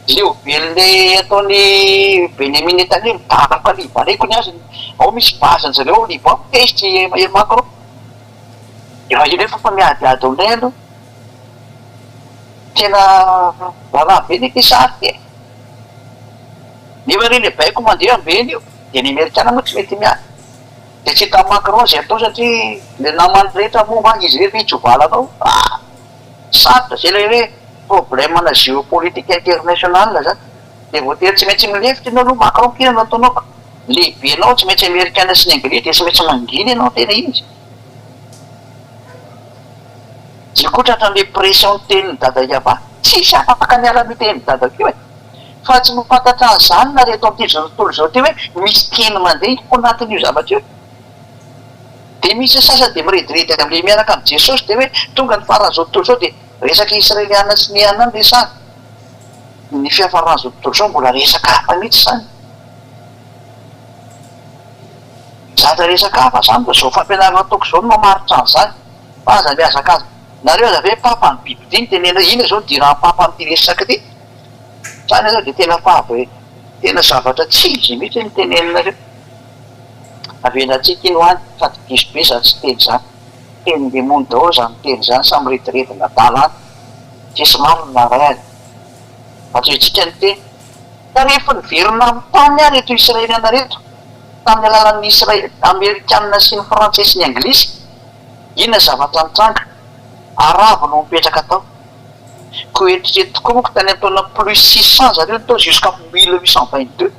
Speaker 1: leo velone ataony Benjamin Netanyahu mitaraka libaneko ny azy ao misy bazany zareo liban tezitry Emmanuel Macron efa io nefa miadiady aminay aloha tena raha be ny sary ty nefa reny baiko mandeha ambeny io de ny amerikana moa tsy mety miady de tsy hita Macron zay atao satria le namany rehetra momba izy hoe vitsovalanao sarotra zay le hoe problème géopolitique internationale zany de voatery tsy maintsy milefitra ianao aloha Macron kina no ataonao lehibe anao tsy maintsy amerikana sy ny anglais de tsy maintsy manginy ianao tena izy tsy kotratra le pression teniny dada iava tsisy afaka miala miteny dada keo e fa tsy mifantatra an'izany na reto am'ty zao tontolo zao ty hoe misy teny mandeha ko anatin'io zavatra io de misy sasa de mirediredy am'le miaraka am' Jesosy de hoe tonga ny farany zao tontolo zao de resaky israeliana sy ny anany le sany ny fiafarany zao tontolo zao mbola resaka hafa mihitsy zany zatra resaka hafa zany da zao fampianarana ataoko zao no mamaritra an'izany fa aza miazaka azy nareo aza hoe papa ny biby ty ny tenena ina zao diraha papa am'ty resaka ty zany zao de tena fahava hoe tena zavatra tsy izy mihitsy ny tenenareo avenatsika iny hoany sady diso be zany tsy teny zany teny le mony daholo zany teny zany samy retirety nadala any tsisy marina ray azy atsoitsika ny teny ka rehefa niverina amin'ny tany ary reto israeliana reto tamin'ny alalan'ny Israely amerikanina sy ny frantsay sy ny anglisy inona zavatra nitranga arabo no mipetraka tao ko eritreto tokoa moa ko tany ataona plus 600 zareo tao jusqu'à 1822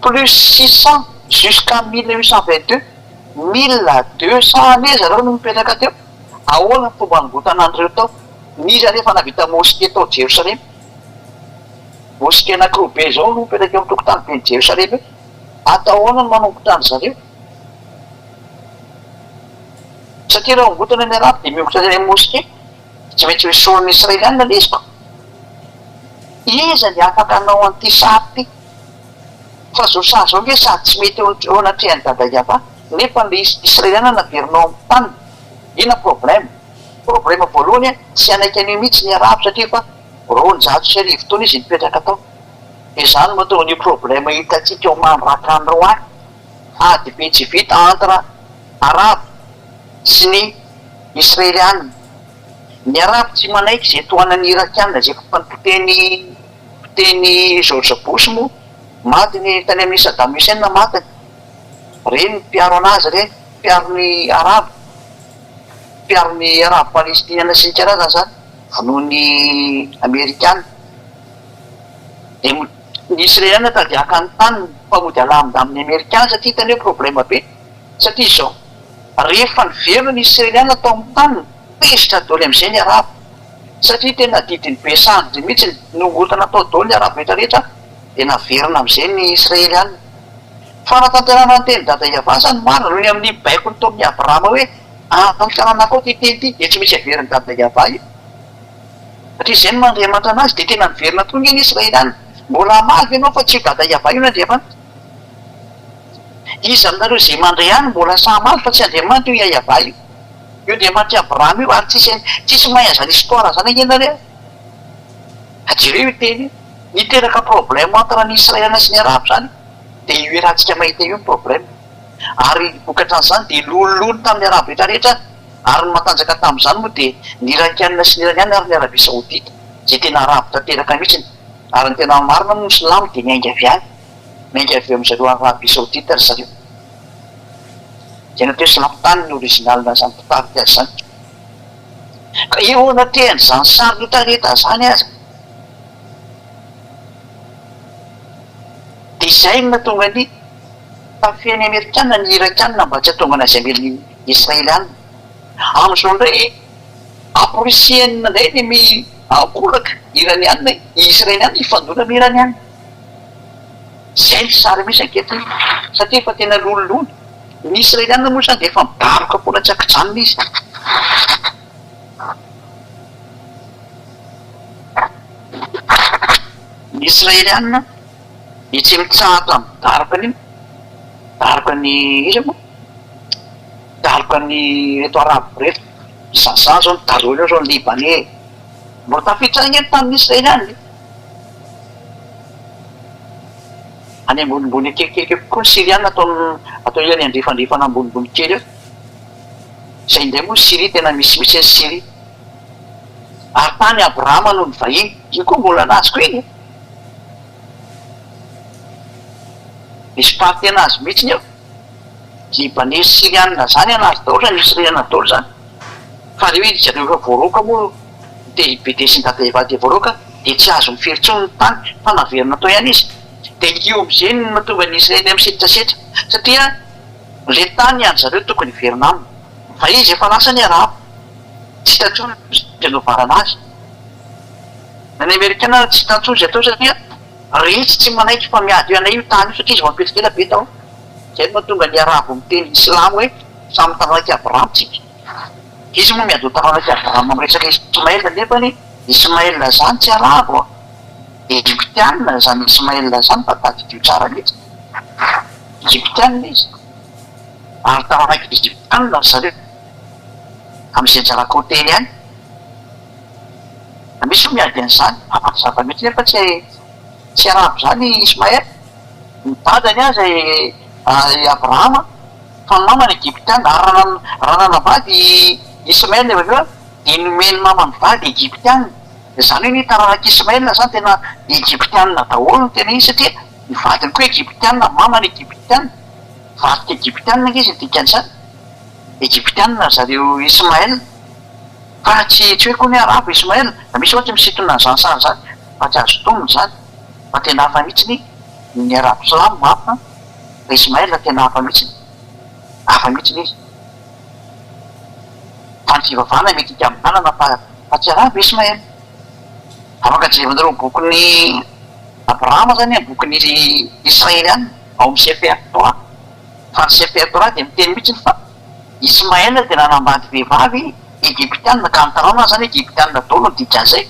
Speaker 1: plus 600 jusqu'à 1822 1200 ane zareo no mipetraka teo ahoana ny fomba nigotanandreo tao niza rehefa navita mosqué tao Jerosalem mosqué anankiroa be zao no mipetraka eo amin'ny tokotany be ny Jerosalem io atao ahoana no manombotra any zareo satria raha migotana ny araby de miongotra zany mosqué tsy maintsy hoe solon'ny israeliana lesiko iza ny afaka anao an'ity sary ty fa zao sary zao nge sady tsy mety eo anatrehany dada iava nefa le israeliana naverinao amin'ny tany ina problème voalohany tsy anaiky an'io mihitsy ny araby satria fa roanjato sy arivo taona izy nipetraka tao de zany mahatonga ny problème hitatsika eo mandraka andreo any ady be tsy vita entre araby sy ny israeliana ny araby tsy manaiky zay tohanany irakiana zay mpiteny George Bush moa maty ny tany amin'ny Saddam Hussein matiny reny mpiaro anazy reny mpiaro ny araby palestiniana sy ny karazana zany vonoa ny amerikana de ny israeliana tadiaka ny tany mpamody alamina amin'ny amerikana satria hitany hoe problème be satria zao rehefa niverina ny israeliana tao amin'ny tany pesitra daoly am'izay ny araby satria tena didiny besany zay mihitsy nongotana tao daholo ny arabo rehetrarehetra dia naverina amin'izay ny israelianina fa natanterana ny teny dada iavazany marina noho ny amin'ny baikony tamin'ny abrahama hoe fikananako ty teny ty dia tsy misy averiny dada iava io satria izay no mandriamatra anazy dia tena niverina tonga ny israelianina mbola maly ianao fa tsy dada iava io n'andriamanitra izy aminareo zay mandray any mbola samaly fa tsy andriamanitra io iaiava io io andriamanitra abrahama io ary tsisy mahay azany histoire zany angenareo ajereo io teny niteraka problème entre ny israeliana sy ny arabo zany dia io erahantsika mahita io ny problème ary vokatra an'izany dia lololony tamin'ny arabo rehetrarehetra ary ny matanjaka tamin'izany moa dia ny irakianina sy ny iraniana ary ny arabia saodita zay tena arabo tanteraka mihitsiny ary ny tena marina no silamo dia miainga avy any miainga avy amin'izareo arabia saodita ry zareo zay nateo silamotany ny originalina zany mpitariky azy zany ka io natehany zany sary notareta zany azy dia izay natonga ny tafiany amerikanina ny irakianina mba tsy hatonga anazy amel'ny israelianina amin'izao indray aprisienina indray ny mikolaka iranianina israelianina ifandona amy iranianina zay ny sary misy anketiny satria efa tena lololony ny israelianina moa zany dia efa midaroka mbola tsy akijanona izy ny israelianina dia tsy mitsahatra midaroka ny daroka ny izy moa daroka ny reto arabo reto zazany zao ny darolo eo zao ny libanais mbola tafiditra eny tamin'ny israelianina any ambonimbony akelikely kokoa ny siriana atao iany andrefandrefana ambonimbony kely eo zay indray moa syrie tena misimisy ny syrie ary tany abrahama noho ny vahiny io koa mbola anazy koa iny misy party anazy mihitsiny eo libanais syrianina zany anazy daholo zany israeliana daholo zany fa le hoe zareo efa voaroka moa dia bede sy ny dada eva dia voaroka dia tsy azo miferitsony ny tany fa naverina tao ihany izy dia io am'izay no mahatonga ny israely miseritraseritra satria le tany any zareo tokony verina aminy fa izy efa lasa ny arabo tsy hitantsony renovarana azy na ny amerikana tsy hitantsony zay atao satria rehitsy tsy manaiky fa miady io anay io tany io satria izy mampetrikela be tao zay no mahatonga ny arabo miteny islamo hoe samy tananaky abraham tsika izy moa miady ho tananaky abraham amresaka ismaela nefany ismaela zany tsy arabo egyptianina zany ismaela zany fa tadidio tsara mihitsy egyptianina izy ary tananaky egyptianina zareo am'izay jaraka hotely any da misy miady an'izany afatsava mihitsy nefa tsy arabo zany ismaela mitadany azy abrahama fa ny mamany egyptianina ary raha nanavady ismaela efa eo dia nomeny mamany vady egyptianina zany hoe ny taranaky ismaela zany tena egyptianina daholo no tena izy satria ny vadiny koa egyptianina mamany egyptianina vadika egyptianina izy dikan'izany egyptianina zareo ismaela fa tsy hoe koa ny arabo ismaela da misy ohatsy misitona n'izany sary zany fa tsy azo tomony zany fa tena hafa mihitsiny ny arabo slamo hafa fa ismaela tena hafa mihitsiny izy fa ny fivavahana mety ika amin'ny tanana fa tsy arabo ismaela afaka jerenareo bokyny abrahama zany bokyny israelianina ao amin'ny sefer Torah fa ny sefer Torah dia miteny mihitsiny fa ismaela dia nanambady vehivavy egyptianina ka nitanana zany egyptianina daholo no dikan'izay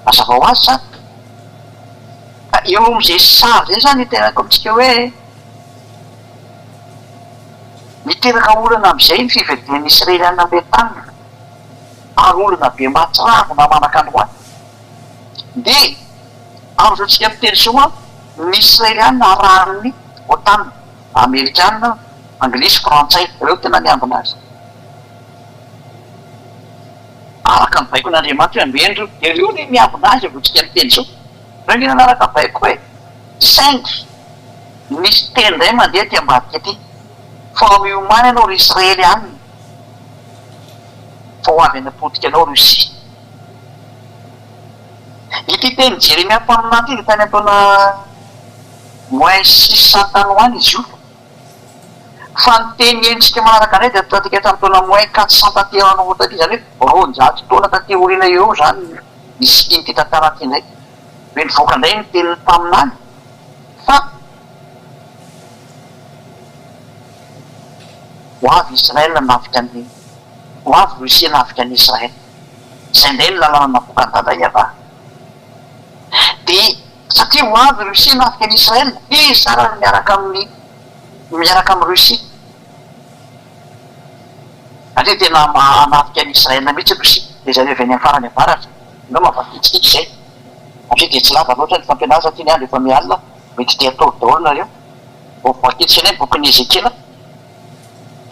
Speaker 1: mazava ho azy zany ka eo am'izay sary zay zany itenako amitsika hoe miteraka olana am'izay ny fivadian'ny israelianina amle tanina ary olana be matsiravo na manakandroany dia am'izao tsika miteny soa ny israelianina arahan'ny otan amerikanina anglisy frantsay ireo tena miambina azy araka ny baikon'andriamanitra hoe androendro ireo ny miambina azy avotsika miteny soa reo ny nanaraka baiko hoe saingy misy teny ndray mandeha ty ambadika aty fa miomany ianao ry israely aniny fa ho avy anapotika anao rosia ity teny jeremia mpaminanty iny tany ataona moins 600 tany hoany izy io fa ny teny enitsika manaraka indray dia tatika tamin'ny taona moins 400 taty anao taty zany hoe roanjato taona taty oriana eo zany nisy iny ty tantara ty indray hoe nivoaka indray ny teniny taminany fa ho avy Israel nafika ny ho avy Rosia nafika ny Israel zay indray ny lalàna napoka ny dada Iava de satria ho avy Rosia nafika ny Israel de sara miaraka amin'ny Rosia satria tena manafika ny Israel mihitsy Rosia de zareo avy any amin'ny farany avaratra no mahavakitsitsika zay satria de tsy lava loatra ny fampianara ty ny andro efa mialina mety te atao daholo nareo vakitsika any boky ny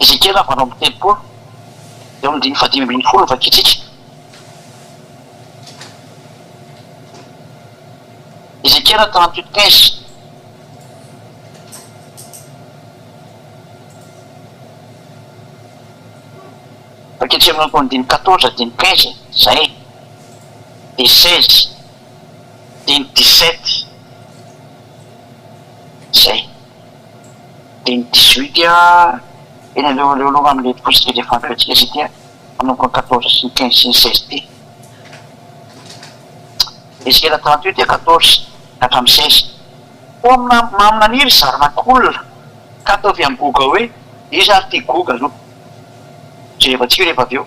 Speaker 1: Ezekela vanao amin'ny telopolo eo amin'ny 5:50 vakitsika Ezekela 38:15 vakitsika amin'ny andiny 14 diny 15 zay de 16 diny 17 zay diny 18 eny aleoaloha amle posika le fampiatsika zy ty manomboka 14 sy 15 sy 16 ty Ezekela 38 14 hatramin'ny 16 o maminaniry zaranak'olona ka ataovy amin'ny goga hoe izy ary ty goga aloha jerevatsika rehefa avy eo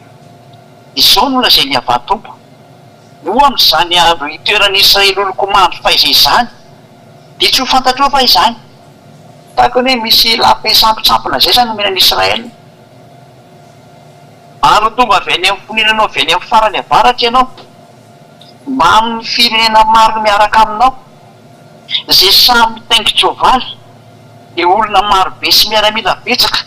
Speaker 1: izao no lazay ny avatompo no am'izany avy itoeran'ny Israely oloko mandro faizay zany de tsy ho fantatro fa izany tahaka hoe misy lampesampitsampona zay zany omenan'ny Israely ary tonga avy any amin'ny foninanao avy any amin'ny farany avaratra ianao mba amin'ny firenena maro miaraka aminao zay samy mitaingitra ovaly de olona maro be sy miaramila betsaka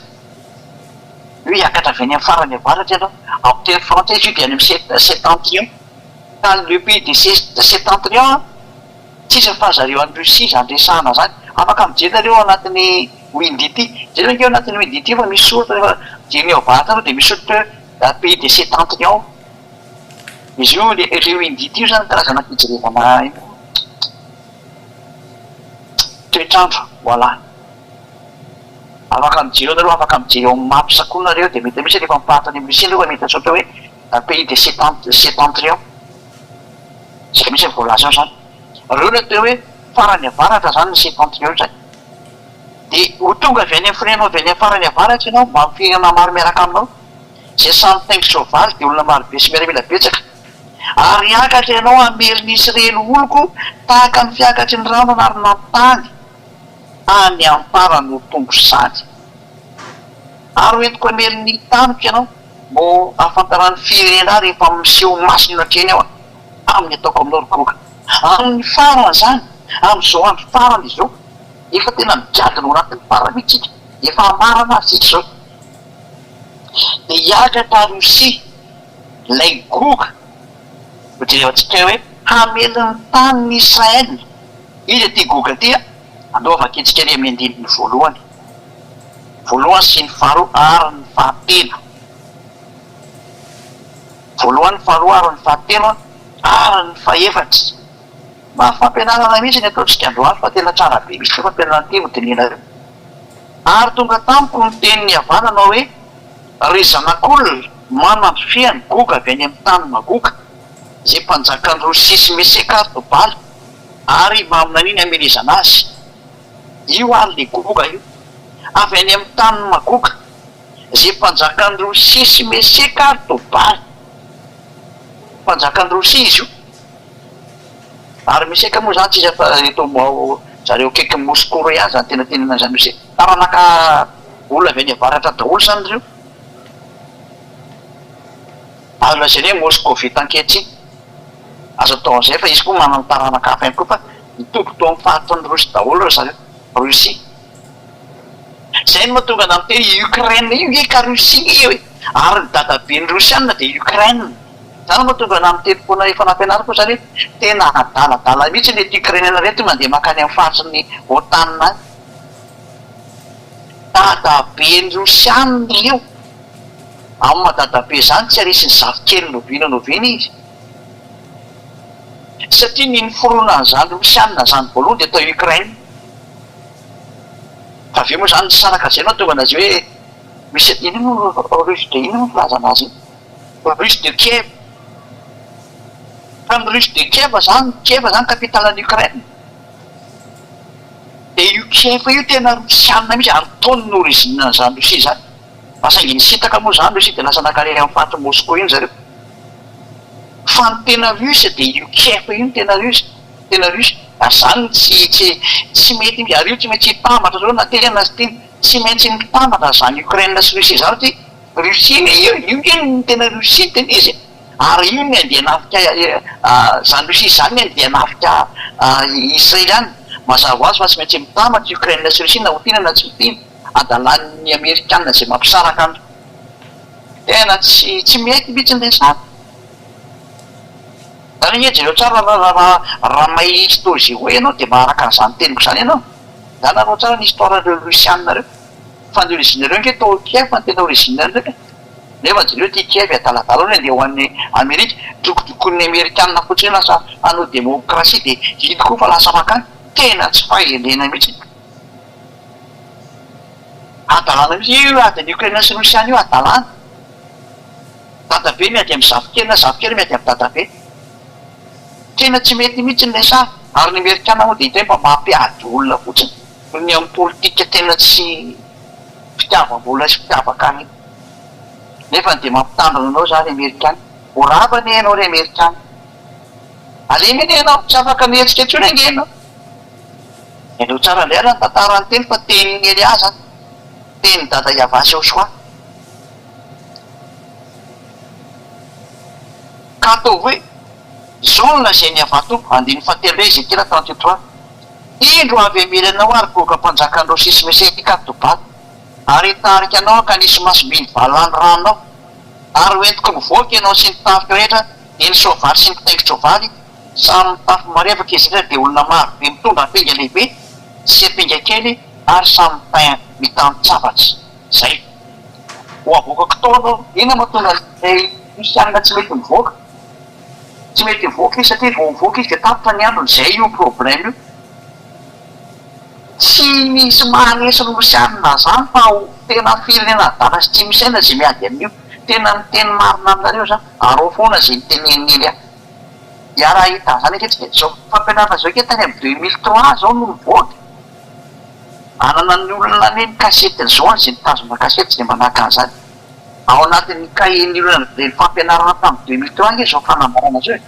Speaker 1: hoe hiakatra avy any amin'ny farany avaratra ianao amin'ny teny frantsay izy io de any amin'ny septentrion ka le pays de septentrion tsisy fahazareo any Rosia zany resahana zany afaka mijenareo anatin'ny windy ty jerenkeo anatin'ny windy ty fa misy soratra rehefa jereo avaratra de misy soratra pays de septentrion izy io le windy ty io zany karazana fijerevana toetrandro voilà afaka mijereo nareo afaka mijereo amin'ny mapy sakoa nareo de mety misy rehefa mipahatany amin'ny Rosia nareo fa mety atsotra hoe pays de septentrion zay misy voalaza ao zany reo no atao hoe farany avaratra zany ny septentrion zany de ho tonga avy any amin'ny firenenao avy any amin'ny farany avaratra ianao mba amin'ny firenena maro miaraka aminao zay samy taingitra ovaly de olona maro be sy miaramila betsaka ary hiakatra ianao ameriny Israely oloko tahaka ny fiakatry ny rano anarina tany any amparany ho tombo sady ary hoentiko ameriny taniko ianao mbo ahafantarany firenena rehefa miseho masina atreny ao amin'ny ataoko aminao rogoka amin'ny farany zany amin'izao andro farany izao efa tena mijadona anatin'ny paramitsika efa amarana azy zao de hiakatra Rosia lay goga hojerevantsika hoe hameliny tany ny Israel izy ty goga ty andao vakitsika any amin'ny andininy voalohany sy ny faharoa ary ny fahatelo voalohany faharoa ary ny fahatelo ary ny fahaefatra mafampianarana mihitsy ny ataontsika androany fa tena tsara be misy fampianarana ty hotenenareo ary tonga tamiko ny tenin'ny havananao hoe ry zanak'olona manampifiany goga avy any amin'ny tany magoka zay mpanjakany Rosia sy Meseka Tobala ary maminaniny amelezana azy io ary le goga io avy any amin'ny tany magoka zay mpanjakany Rosia sy Meseka Tobala mpanjakany Rosia izy io ary Meseka moa zany tsisy eto zareo kaiky Moscou ihany zany tena tenena zany hoe taranaka olona avy any avaratra daholo zany reo ary lazany hoe Moscovite ankehitriny azo atao an'izay fa izy koa manana taranaka hafa ihany koa fa mitobito amin'ny faritry ny Rosia daholo zareo Rosia zay no mahatonga na miteny Ukraine io eka Rosia io hoe ary ny dadabe ny Rosiana de Ukraine zany mahatonga na mitelopona efa nampianarako zany hoe tena adaladala mihitsy lety Ukraine reto mandeha makany amin'ny faritry ny otanina any dadabe ny Rosiana io amin'ny madadabe zany tsy arisy ny zavikely novina izy satria ny niforoana zany Rosiana zany voalohany de atao Ukraine fa aveo moa zany ny saraka zay no tonga anazy hoe misy ino Russie de ino no filaza anazy Russe de Kiev. Fa ny Russe de Kiev zany capitalan'ny Ukraine. Dia io Kiev io tena rosianina mihitsy ary taony ny origine zany Russie zany. Masaingy nisitaka moa zany Russie dia lasa nakare amin'ny faty Moscou iny zareo. Fa ny tena Russe dia io Kiev io tena Russe. Ary zany tsy mety ary io tsy maintsy hitambatra zao na tena tsy maintsy mitambatra zany Ukraine sy Russie zany ty Russie io ny tena Russie tena izy. Ary io ny andeha nafika zany Russie zany andeha nafika Israeliana. Mazava ho azy fa tsy maintsy mitambatra Ukraine sy Russie na ho tiana na tsy ho tiana. Adalan'ny Amerikanina izay mampisaraka andro. Tena tsy mety mihitsy ny sary. Zany hoe jereo tsara raha mahay histoire zay hoe ianao dia maharaka an'izany teniko izany ianao. Zany anao tsara ny histoire reo Russianareo. Fa ny originareo nge tao Kiev fa ny tena originareo. Nefa jereo ty Kiev adaladala hoe andeha ho an'ny Amerika. Drokodokon'ny Amerikanina fotsiny lasa hanao demokrasia dia hita koa fa lasa makany. Tena tsy fahelena mihitsy. Adalana mihitsy io adiny Ukraine sy Russiana io adalana. Dadabe miady amin'ny zafikely zafikely miady amin'ny dadabe. Tena tsy mety mihitsy ny sary. Ary ny Amerikana moa dia hita hoe mba mampiady olona fotsiny. Ny amin'ny politika tena tsy fitiavam-bola sy fitiavan-kanina. Nefa dia mampitandrina anao zany Amerikana. Oravany ianao ry Amerikana. Aleminy ianao tsy afaka mihetsika intsony ange ianao. Ianao tsara lera ny tantarany teny fa tenin'ny Elia zany. Teny dada Iavasy Joshua. Ka atao hoe Zolona izay niavato andiny fatelo Ezekila 33. Indro avy amelanao ary goka mpanjakan'ny Rosia sy Meseka tobato. Ary tarika anao ka nisy masobiny valany ranonao. Ary hoentiko mivoaka ianao sy ny tafika rehetra dia ny soavaly sy ny mpitaingitra soavaly samy mitafy marevaka izy rehetra dia olona maro be mitondra ampenga lehibe sy ampenga kely ary samy mitantsavatry. Zay. Ho avoakako tao anao, ina mahatonga ilay Rusianina tsy mety mivoaka. Tsy mety mivoaka izy satria vao mivoaka izy dia tapitra ny androny. Zay io problème io. Tsy misy mahanesy ny Rusianina zany fa tena firenena adala sy tsy misy aina izay miady amin'io. Tena miteny marina aminareo zany. Arao foana izay nitenen'ny Elia. Ia raha hita zany aketrika zao fampianarana zao eketany amin'ny 2003 zao no mivoaka. Anana ny olona ny kasety zao izay nitazona kasety izay manaka an'izany. Ao anatin'ny cahier-ny olona ny fampianarana tamin'ny 2003 nge zao fanambarana zao.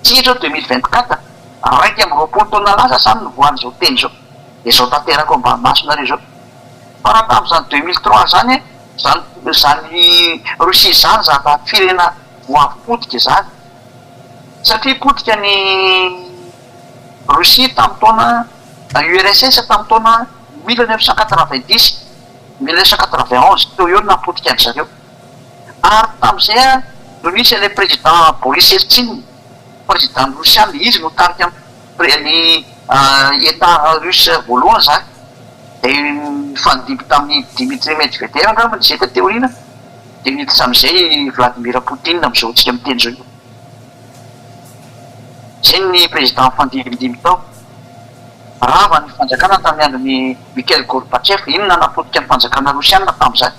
Speaker 1: Tsy zao 2024 raiky amin'ny 20 taona lasa zany no voany zao teny zao. Dia zao tanterako mba masonareo zao. Fa raha tamin'izany 2003 zany zany Rosia zany zata firena voavipotika zany. Satria potika ny Rosia tamin'ny taona URSS tamin'ny taona 1990 1991 teo eo napotika any zareo. Ary tamin'izay no nisy ilay président Boris Eltsine, président Rusiana, izy no tarika ny État russe voalohany zany. Dia nifandimby tamin'ny Dmitri Medvedev angamba ny zay teoriana. Dia niditra amin'izay Vladimir Poutine amin'izao tsika miteny zao. Zay ny président fandimidimy tao. Rava ny fanjakana tamin'ny andron'ny Mikhail Gorbatchev, iny nanapotika ny fanjakana Rusiana tamin'izany.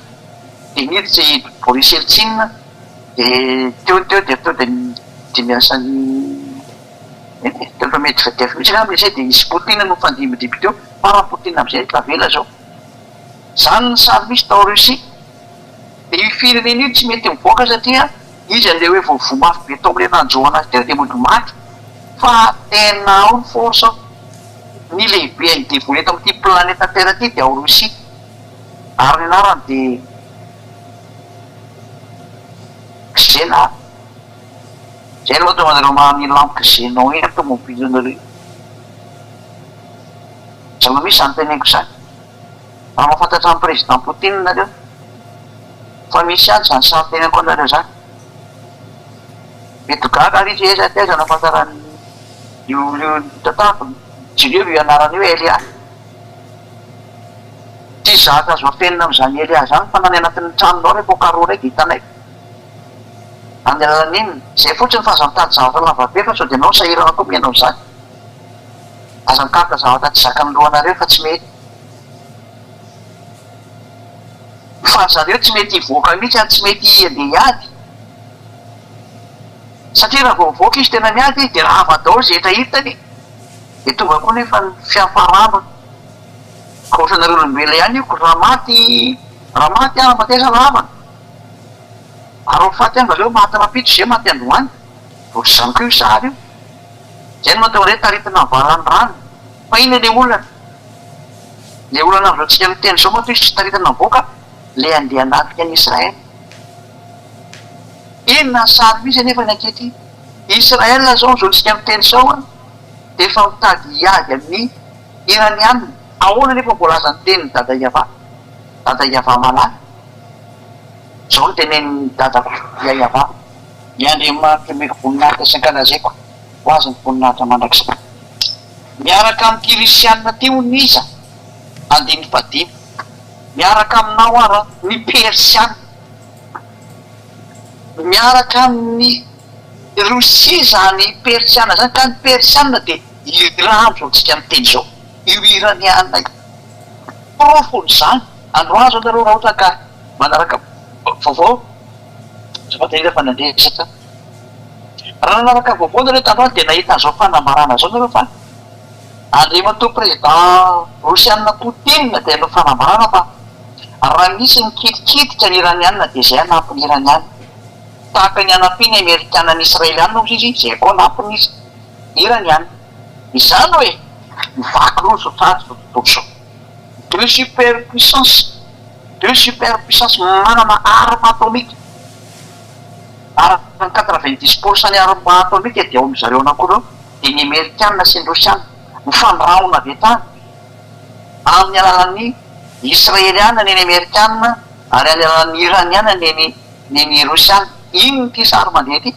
Speaker 1: Dia niditra i Boris Eltsine dia teo dia miasa teo Medvedev mihitsy amin'izay dia nisy Poutine no fandimidimy teo. Fa raha Poutine amin'izay tavela zao. Zany ny sary misy tao Russia. Dia io firenena io tsy mety mivoaka satria izy an'ilay hoe vovomafy be tao amin'ilay nanjoana azy teo dia mody maty. Fa tena ao ny force ny lehibe ny dévolé eto amin'ity planeta Terre ity dia ao Russia. Ary ny anarany dia Xena. Zay no mahatonga anareo manilampy Xena iny amin'ny tomobilinareo. Zama misy zany teneniko zany. Raha mahafantatra amin'ny président Poutine nareo. Fa misy any zany samy tenenako anareo zany. Mety gaga ary izy eza teza nahafantarany io tatako. Jireo io anarany io Elia. Tsy zaka azo afenina amin'izany Elia zany fa nany anatin'ny tranonao rehefa karo raiky hitanay. Amin'ny alalan'iny, izay fotsiny fa aza mitady zavatra lavabe fa sao dia anao sahirana koa mianao izany. Aza mikaroka zavatra tsy zaka amin'ny lohanareo fa tsy mety. Fa zareo tsy mety hivoaka mihitsy ary tsy mety andeha hiady. satria raha voavoaka izy tena miady dia raha avadao zay etra hitany dia tonga koa nefa ny fiafarama ka ohatranareo olombelona ihany io raha maty any mateza lavana ary ofaty any valeo maty rapitro zay maty androany ohatr' izany koa io sary io zay no matao hoe taritana varany rano fa ina le olana am'izao tsika miteny zao mato izy tsy taritana voaka le andeha anatika any Israely inona ny sary misy anefa ny ankety Israel zao zao tsika miteny zao a dia efa mitady hiady amin'ny iranianina ahoana nefa voalaza ny teniny dada Iava malaky zao no teneniny dada Iava Andriamanitra omeko voninahitra isan-kanazeko ho azy ny voninahitra mandrakizay miaraka amin'ny kirisianina teo ny iza 5 miaraka aminao ara ny persiana miaraka amin'ny Rosia zany persiana zany ka ny persiana dia Iran zao tsika miteny zao io iranianina io profony zany androany zao nareo raha ohatra ka manaraka vaovao zafatahita fa nandesatra raha nanaraka vaovao nareo tandroany dia nahita an'izao fanambarana zao nareo fa Andriamanitra président Rosianina Poutine dia no fanambarana fa raha misy nikitikitika ny iranianina dia zay anampiny iranianina tahaka ny anampiny amerikana ny israelianina ozy izy zay koa anampiny izy iranianina izany hoe mivaky loha zao tontolo zao deux superpuissance manana arme atomique araka 90% ny arme atomique dia ao am'zareo anankoareo dia ny amerikana sy ny rosiana mifandraona avy tany amin'ny alalan'ny israeliana neny amerikana ary amin'ny alalan'ny iraniana neny rosiana ino ty sary mandeha ty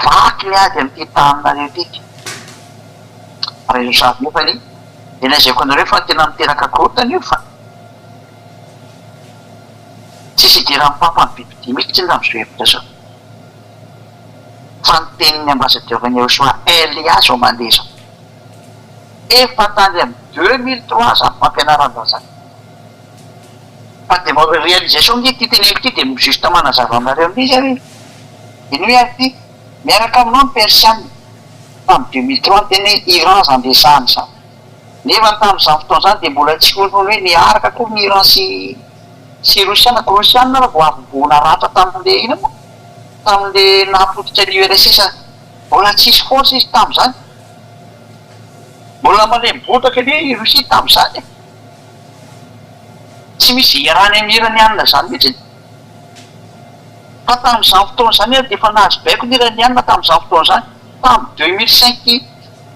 Speaker 1: vaky miady amin'ity taninareo tiky raha izo sary nefa ny dia nazaiko anareo fa tena miteraka korotana io fa tsisy idiran'ny papa ny bibidi mihitsy na am'izao hevitra zao fa ny teniny ambasadiovany Joshua Elias ao mandeha zao efa tany amin'ny 2003 zany fampianarana zany fa dia mba réalisation ny ty teneniko ty dia juste manazava aminareo amin'izy ary ino ihany ty miaraka aminao ny persiana fa amin'ny 2003 teny Iran zandesany zany nefa tamin'izany fotoana zany dia mbola tsy olona hoe niaraka koa ny Iran sy rosiana ko rosiana raha vo avovoana ratra tamin'le ina moa tamin'le nahapotika ny URSS mbola tsisy force izy tamin'izany mbola malemibotaka ny Rosia tamin'izany tsy misy irany amin'ny iranianina zany mihitsy fa tamin'izany fotoana zany dia efa nahazo baiko ny iranianina tamin'izany fotoana zany tamin'ny 2005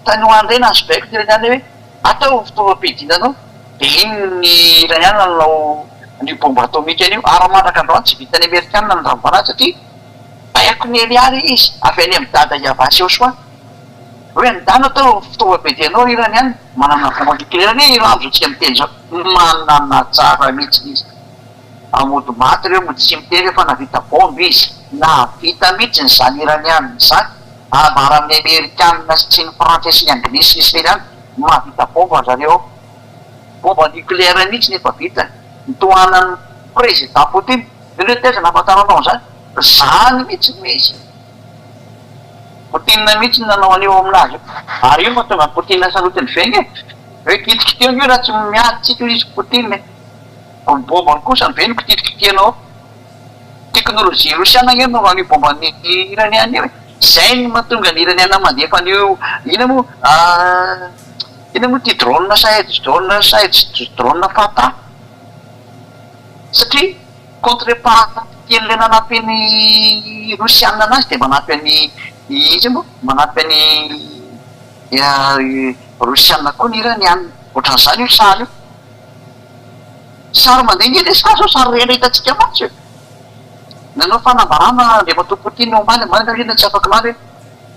Speaker 1: tany hoany reny nahazo baiko ny iranianina hoe atao fitaovam-piadinanao dia iny ny iranianina nanao ny bombe atomika an'io ary mandraka androany tsy vitany amerikana ny rambanazy satria baiko ny eliary izy avy any amin'ny dada Iava sy Joshua hoe andana atao fitaovam-piadianao iranianina manana bombe nucléaire ny Iran zao tsika miteny zao manana tsara mihitsy izy amody maty reo mody tsy miteny rehefa navita bombe izy navita mihitsy zany iranianina zany abara amin'ny amerikanina sy ny frantsay sy ny anglisy sy ny israeliana mahavita bombe zareo bombe nucléaire mihitsy nefa vitany nitohanan'ny président Poutine ireo teza nafantaranao zany zany mihitsy misy Poutine mihitsy nanao an'io aminazy ary io mahatonga ny Poutine sarotiny veny hoe kitikitihana io raha tsy miady tsika izy Poutine bombany kosa ny veny kitikitihanao teknolojia rosiana io no an'io bombany iraniana io zay ny mahatonga ny iraniana mandefa an'io ina moa ty drone sahedy drone fata satria contrepartie le nanampyny rosiana anazy dia manampy any izy moa manampy any rosiana koa ny iranianina ohatran'izany io sary io sary mandeha ngely sary zao sary rena hitantsika matsy io nanao fanambarana le matopotiany omaly manarina tsy afaka mary hoe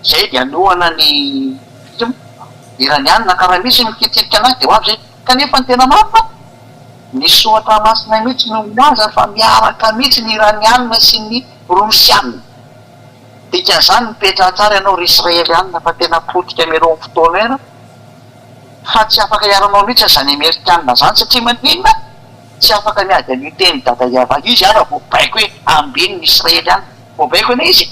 Speaker 1: zay dia anohana ny izy moa iranianina karaha misy mikititika anazy dia ho avy zay kanefa ny tena maro fa nisy ohatra masina mihitsy no milaza fa miaraka mihitsy ny iranianina sy ny rosianina dikan'izany mipetra tsara ianao ry israelianina fa tena potika amiareo fotoana ena fa tsy afaka iaranao mihitsy zany amerikanina zany satria maninona tsy afaka miady an'io teny dada Iava izy ary vo baiko hoe ambiny ny israelianina obaiko ane izy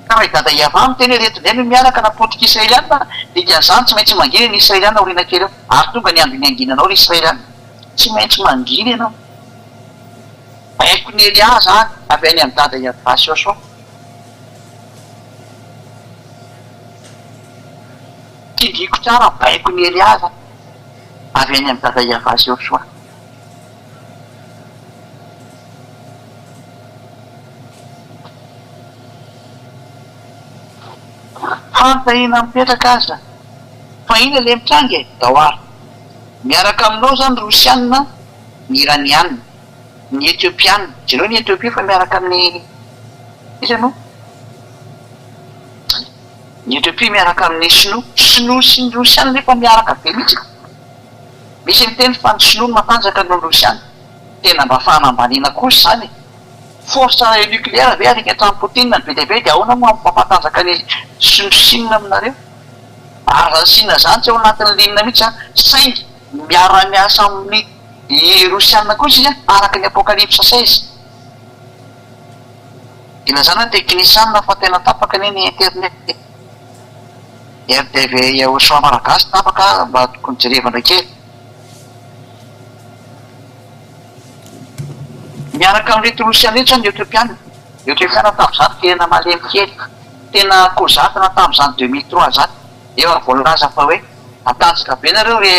Speaker 1: ka raha dada iavamo teny retonay no miaraka napotika israeliana dikan'izany tsy maintsy mangina ny israeliana oriana kely eo ary tonga ny andro ny anginanao ry israeliana tsy maintsy mangina ianao baiko ny Eliaza avy any amin'ny dada iavasy oso tidriko tsara baiko ny Eliaza avy any amin'ny dada iavasy oso fantahina mipetraka aza fa ina le mitrangy daoary miaraka aminao zany rosianina ny iranianina ny etiopianina zareo ny etiopia fa miaraka amin'ny izy anao ny etiopia miaraka amin'ny sinoa sy ny rosiana nefa miaraka be mihitsy misy miteny fa ny sinoa no matanjaka no rosiana tena mba fahanambanina kosa zany force nucléaire ve arika hatramin'ny Poutine be dia be dia ahoana moa mampatanjaka ny sinina aminareo ary sinina zany tsy ao anatin'ny linina mihitsy saingy miara-miasa amin'ny rosiana kosa izy araka ny apocalypse 16 ilazana ny teknisianina fa tena tapaka ny internet RTV oso malagasy tapaka mba tokony jerevana kely miaraka amin'irety rosiana rehetra ny etiopiana tamin'izany tena malemy kely tena kozatana tamin'izany 2003 zany efa voalaza fa hoe atanjaka be nareo ry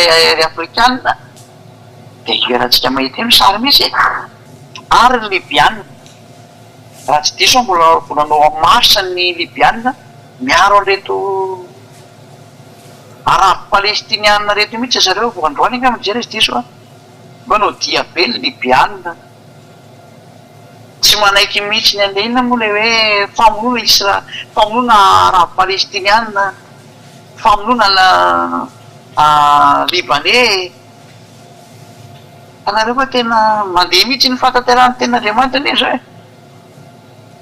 Speaker 1: afrikanina dia iveratsika mahita eny sary misy ary ny libianina raha tsy diso mbola volanao amin'ny marsa ny libianina miaro an'ireto arabo palestinianina reto mihitsy zareo voandroany nga mijery izy diso manao dia be ny libianina tsy manaiky mihitsy ny andeina moa le hoe famonoana arabo palestinianina famonoana libanais anareo fa tena mandeha mihitsy ny fataterahany tena andriamanitra iny zao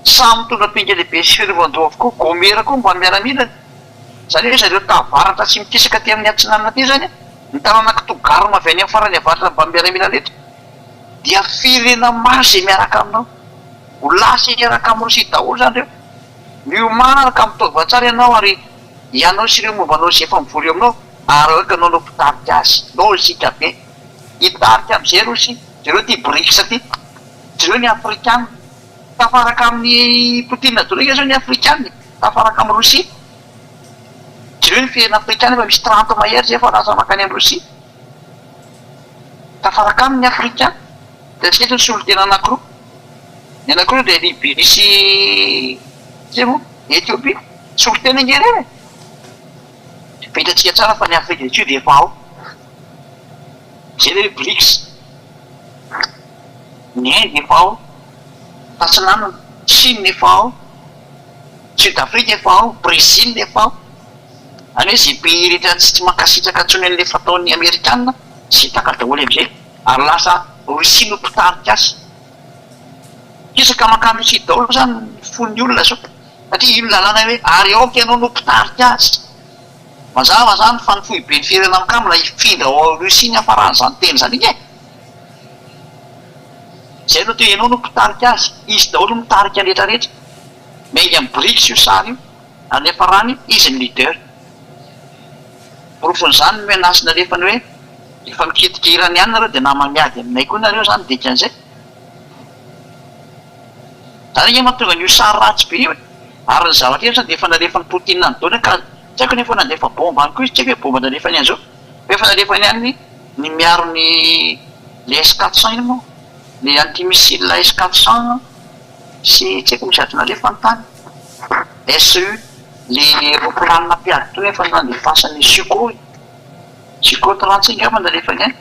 Speaker 1: samy mitondra pinga lehibe sy firovandoha avokoa gomera koa mba miaramilana zany hoe zareo tavaratra tsy mikisaka ty amin'ny atsinanana ty zany ny tanàna kitogaroma avy any amin'ny farany avaratra mba miaramila rehetra dia firena maro zay miaraka aminao ho lasa miaraka amin'ny rosia daholo zany reo miomanaraka mitova-tsara ianao ary ianao sy ireo mombanao zay efa mivory eo aminao ary oeka anao no mpitarika azy lozika be hitarika am'izay rosy zareo ty brics ty zareo ny afrikana tafaraka amin'ny Poutine doreka zao ny afrikana tafaraka amin'ny rosia zareo ny firena afrikana efa misy 30 mahery zay efa laza makany amin'ny rosia tafaraka amin'ny afrikana dia skety ny solotena anankiroa ny anankiroa dia Libye sy zay moa Etiopia solotena ingereny fahitatsika tsara fa ny Afrique du Sud efa ao zay le brics ny Inde efa ao Tatsinana Chine efa ao Sud-Afrique efa ao Brésil efa ao any hoe zay pays rehetra tsy mankasitraka ntsony an'le fataon'ny Amerikanina sy taka daholo am'izay ary lasa Rosia no mpitarika azy kisaka makany Rosia daholo zany fon'ny olona zao satria ino lalàna hoe ary aoka ianao no mpitarika azy mazava zany fa ny fohy be ny firena mikamina ifindra ao Rosia ny hafaran'izany teny zany iny zay no te ianao no mpitarika azy izy daholo mitarika rehetrarehetra maingy amin'ny brics io sary io ary nefa rany izy ny leader porofon'izany no menasina rehefa ny hoe efa miketika iranianina reo dia nama miady aminay koa nareo zany dikan'izay zany nge mahatonga n'io sary ratsy be io ary ny zavatra io zany dia efa narefa ny Poutine nandona ka tsy haiko nefa nandefa bomba any koa izy tsy haiko hoe bomba nandefa ny an'izao efa narefa ny any ny miaro ny le S400 iny moa ny antimissile S400 sy tsy haiko misatry narefa ny tany SU le roplanina mpiady to efa nandefasany Sukhoi 35 ngamba narefa ny any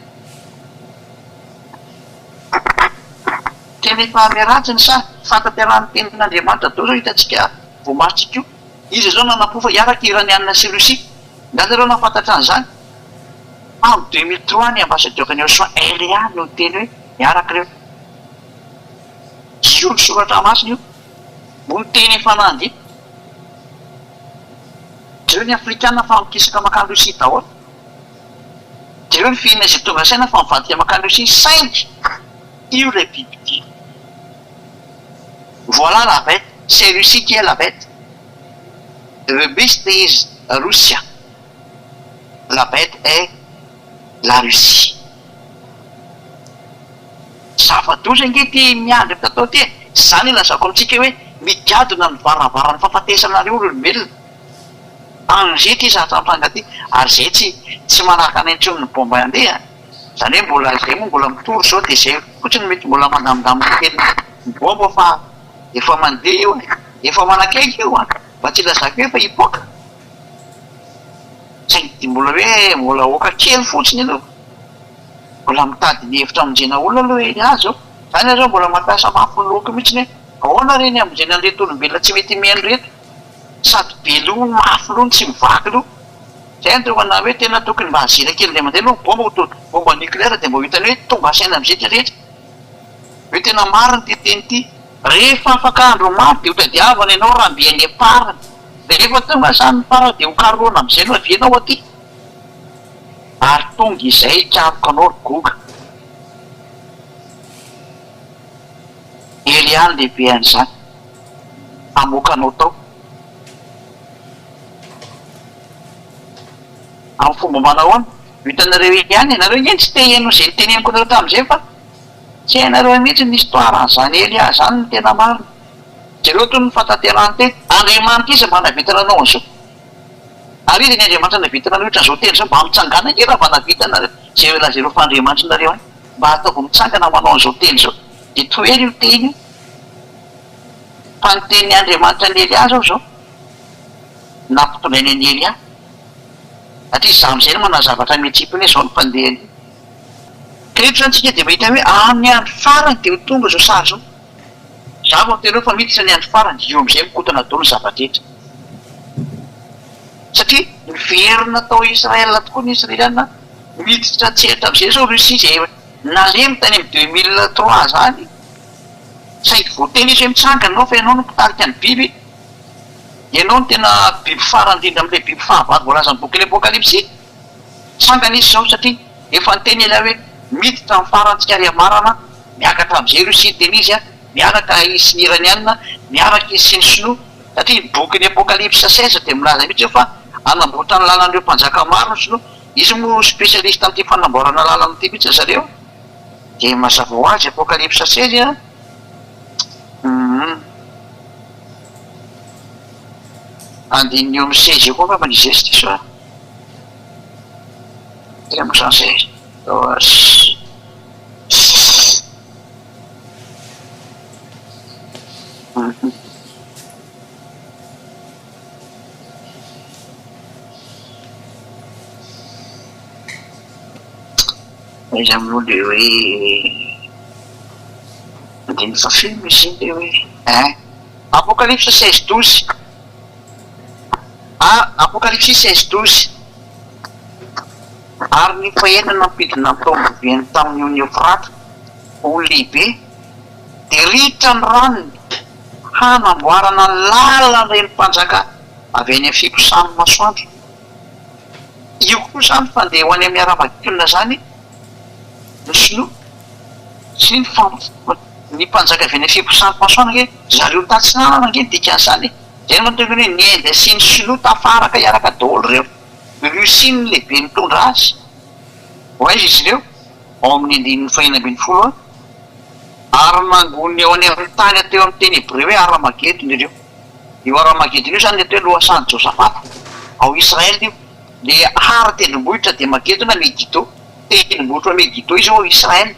Speaker 1: tena efa miaratsy ny sa fataterahany tenin'Andriamanitra tao zao hitatsika voamarotsika io izy zao nanapofa hiaraka iranianina sy Rosia ngazareo nafantatra an'izany amin'ny 2003 ny ambassadeur-ny Ocean Elia no teny hoe miaraka reo io ny soratra masina io mony teny efa nandy zareo ny afrikana fa mikisaka makany Rosia daholo zareo ny fihinana izay tonga saina fa mivadika makany Rosia saingy io le bibidy voilà la bête c'est Russie qui est la bête. The beast is Russia. La bête est la Russie. Zava-doza angety miandry tatao ty zany lazako amintsika hoe migadona ny varavarany fahafatesanareo olombelona an'izay ty zatratranga ty ary zay tsy manaraka ny antsony ny bomba andeha zany hoe mbola zay moa mbola mitory zao dia zay fotsiny mety mbola mandamindamina kely ny bomba fa efa mandeha io efa manakaiky io mba tsy lazako hoe efa hipoaka saingy dia mbola hoe mbola oka kely fotsiny aloha mbola mitady ny hevitra amonjena olona aloha eny azy zao zany azao mbola mampiasa mafy loky mihitsy hoe ahoana reny amonjena an'reto olombelona tsy mety mihaino reto sady be loha mafy loha tsy mivaky loha zay ny tokana hoe tena tokony mba hazira kely le mandeha loha bomba nucléaire dia mbo hitany hoe tonga saina am'izay rehetra hoe tena mariny ty teny ty rehefa afaka andro maro dia hotadiavana ianao raha mbiany aparany rehefa tonga sany para dia hokaroana am'izay no avianao aty ary tonga izay hikaroka anao ry goga Eliany lehibe an'izany amokanao tao amin'ny fomba manahoana vitanareo ihany ianareo eny tsy te haino izay niteneniko anareo tamin'izay fa tsy hainareo mihitsy ny histoiran'izany Elia zany ny tena marina zareo toy ny fantanterahany teny Andriamanitra izy mba navitana anao an'izao ary izy ny Andriamanitra navitana anao ohatran'izao teny zao mba mitsangana kely raha mba navitanareo zay lazareo fa Andriamanitra nareo any mba hataoko mitsangana manao an'izao teny zao dia toery io teny io fa ny teny Andriamanitra ny Elia zao zao nampitondrainy any Elia satria za am'izay no manao zavatra mihitsipiny hoe zao ny mpandehany kreto antsika dia mahita hoe amin'ny andro farany dia ho tonga zao sary zao za vo tenao fa miditra ny andro farany io am'izay mikotana dolo ny zava-drehetra satria miverina tao Israela tokoa ny Israeliana miditra tseritra am'izay zao Russie zay nalemy tany amin'ny 2003 zany saingy voateny izy hoe mitsangana anao fa ianao no mpitarika ny biby ianao no tena biby farany indrindra am'ilay biby fahavalo voalaza ny boky apokalipsy sangana izy zao satria efa nyteny ela hoe miditra ny farantsika ary amarana miakatra am'izay Russie teny izy miaraka isy ny Iraniana miaraka isy ny Sinoa satria boky ny apokalipsy 16 dia milaza mihitsy fa anamboatra ny lalan'ireo mpanjaka maro ny Sinoa izy moa spesialista amin'ity fanamboarana lalana ity mihitsy zareo dia mazava ho azy apokalipsy 16 andininy eo amin'ny 16 io koa fa manizesy ty soa tena mosan'izay izy amin'olo le hoe andiny fa film izy iny le hoe apocalypse 16:12 apocalypse 16:12 ary ny fahenana ampidina taomboveny tamin'ny Eufrate olo lehibe dia ritra ny ranony hanamboarana lalana reny mpanjaka avy any amin'ny fiposan'ny masoandro io koa zany fandeha ho any amin'ny ara-bakilona zany ny Sinoa sy ny mpanjaka avy any amin'ny fiposan'ny masoandro nge zareo tatsinanana nge dikan'izany zay no matokony hoe ny Inde sy ny Sinoa tafaraka iaraka daholo reo Russie ny lehibe mitondra azy ho aiza izy ireo ao amin'ny 150 ary mangony eo any amin'ny tany ateo amin'ny teny Hébreu hoe Aramageddon ireo io Aramageddon io zany atao hoe lohasan'i Josaphat ao Israel io le hary tendrombohitra dia Mageddon na Megiddo tendrombohitra Megiddo izy ao Israel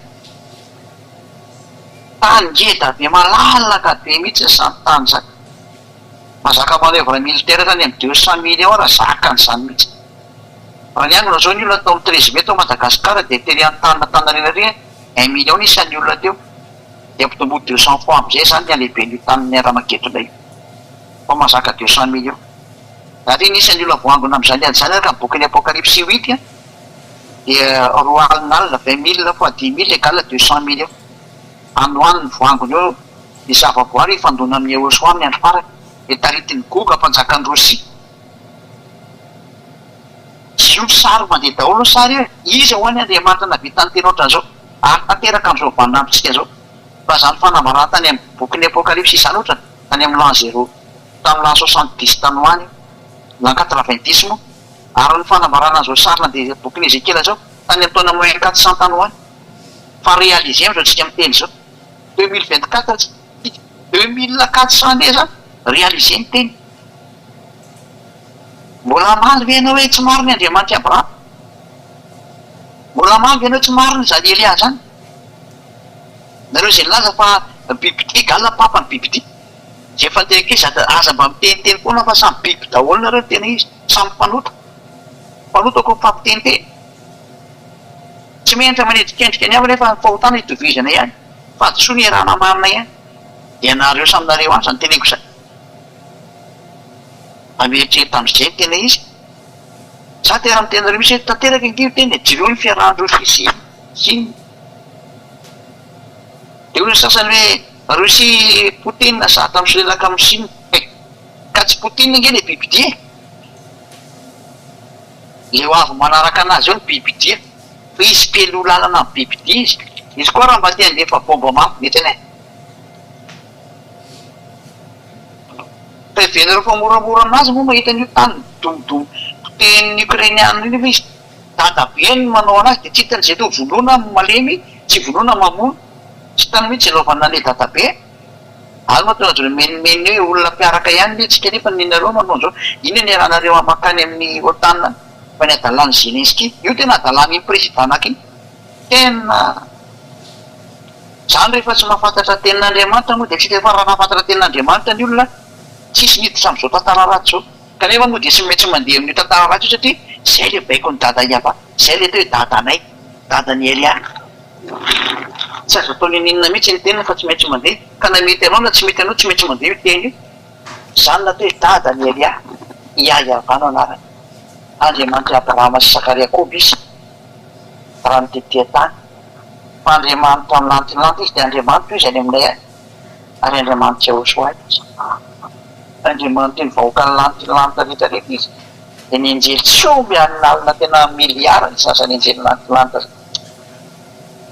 Speaker 1: tany ngeda be malalaka be mihitsy zany tany zany mazaka manœuvre militaire zany amin'ny 200 000 raha zaka n'izany mihitsy raha ny anona zao ny olona tao amin'ny 13 mai tao Madagasikara dia teny an-tanina reny 1 million isan'ny olona teo dia ampitomboty 200 fois am'izay zany ny alehiben'io tamin'ny Aramageddon io fa mazaka 200 millions ary isan'ny olona voangona am'izany zany araka bokin'ny apocalypse 8 dia roa alina alina 20 000 fois 10 000 égale 200 millions anohan'ny voangony eo ny zavaboary fandona amin'ny Eoso amin'ny andro farany dia taritiny goga mpanjakan'ny Rosia io sary mandeha daholo sary hoe izy ho any Andriamanitra navita ny teny ohatran'izao ary tanteraka amin'izao vaninampitsika zao fa zany fanambarana tany amin'ny bokin'ny apocalypse izany ohatra tany amin'ny l'an 0 tamin'ny l'an 70 tany hoany l'an 90 moa ary ny fanambarana zao sarina dia bokin'ny Ezekela zao tany amin'ny taona moins 400 tany hoany fa réalisé zao tsika miteny zao 2024 2400 ne zany réalisé ny teny. Mbola maly ve ianao hoe tsy mariny Andriamanitra Abraham? Mbola maly ve ianao tsy mariny zany Elia zany? Nareo zay nilaza fa biby ty galina papa ny biby ty. Zay efa teka izy aza mba miteniteny foana fa samy biby daholo nareo tena izy, samy mpanota. Mpanota koa fampiteniteny. Tsy menitra manendrikendrika ny avy nefa fahotana hitovizana ihany. Fa adosoa ny erana marina ihany. Dia nareo samy nareo any zany teneko zany. Ameritreto am'izay tena izy. Za tena miteny nareo misy tanteraka ity teny jireo ny fiarahan-drosy sy dia hoy ny sasany hoe Russie Poutine zata misolelaka amin'ny Chine. Ka tsy Poutine nge le bibidia. Le ho avy manaraka anazy eo ny bibidia. Fa izy pelo lalana amin'ny bibidia izy. Izy koa raha mba tia handefa bomba mafy mety anahy. Fa ivenareo fa moramora aminazy moa mahita an'io tany tenin'ny Ukrainiana iny fa izy dadabe ny manao anazy dia tsy hitany zay to vonoana malemy tsy vonoana mamono tsy tany mihitsy ilaovana le dadabe. Ary mahatonga zao menimeny hoe olona mpiaraka ihany le tsika nefa ninareo manao zao iny ny rahanareo amakany amin'ny OTAN fa ny adalany Zelensky io tena adalany iny présidentnak iny tena zany rehefa tsy mahafantatra tenin'Andriamanitra moa dia tsy efa raha mahafantatra tenin'Andriamanitra ny olona tsisy miditra am'izao tantara ratsy zao kanefa moa dia tsy maintsy mandeha amin'ny tantara ratsy io satria zay le baiko ny dada Iava zay le atao hoe dadanay dadany Elia tsy azo atao ninina mihitsy ny tenina fa tsy maintsy mandeha ka na mety anao na tsy mety anao tsy maintsy mandeha io teny io zany natao hoe dadany Elia Iavano anarany Andriamanitra Abrahama sy Sakaria Koba izy raha mitetia tany fa Andriamanitra milantilanta izy dia Andriamanitra izy any aminay any ary Andriamanitra Jehoshua Andriamanitra ny vahoaka ny lantilanta rehetrarehetra izy dia ny anjely tsy omby amin'ny alina tena miliara ny sasany anjely lantilanta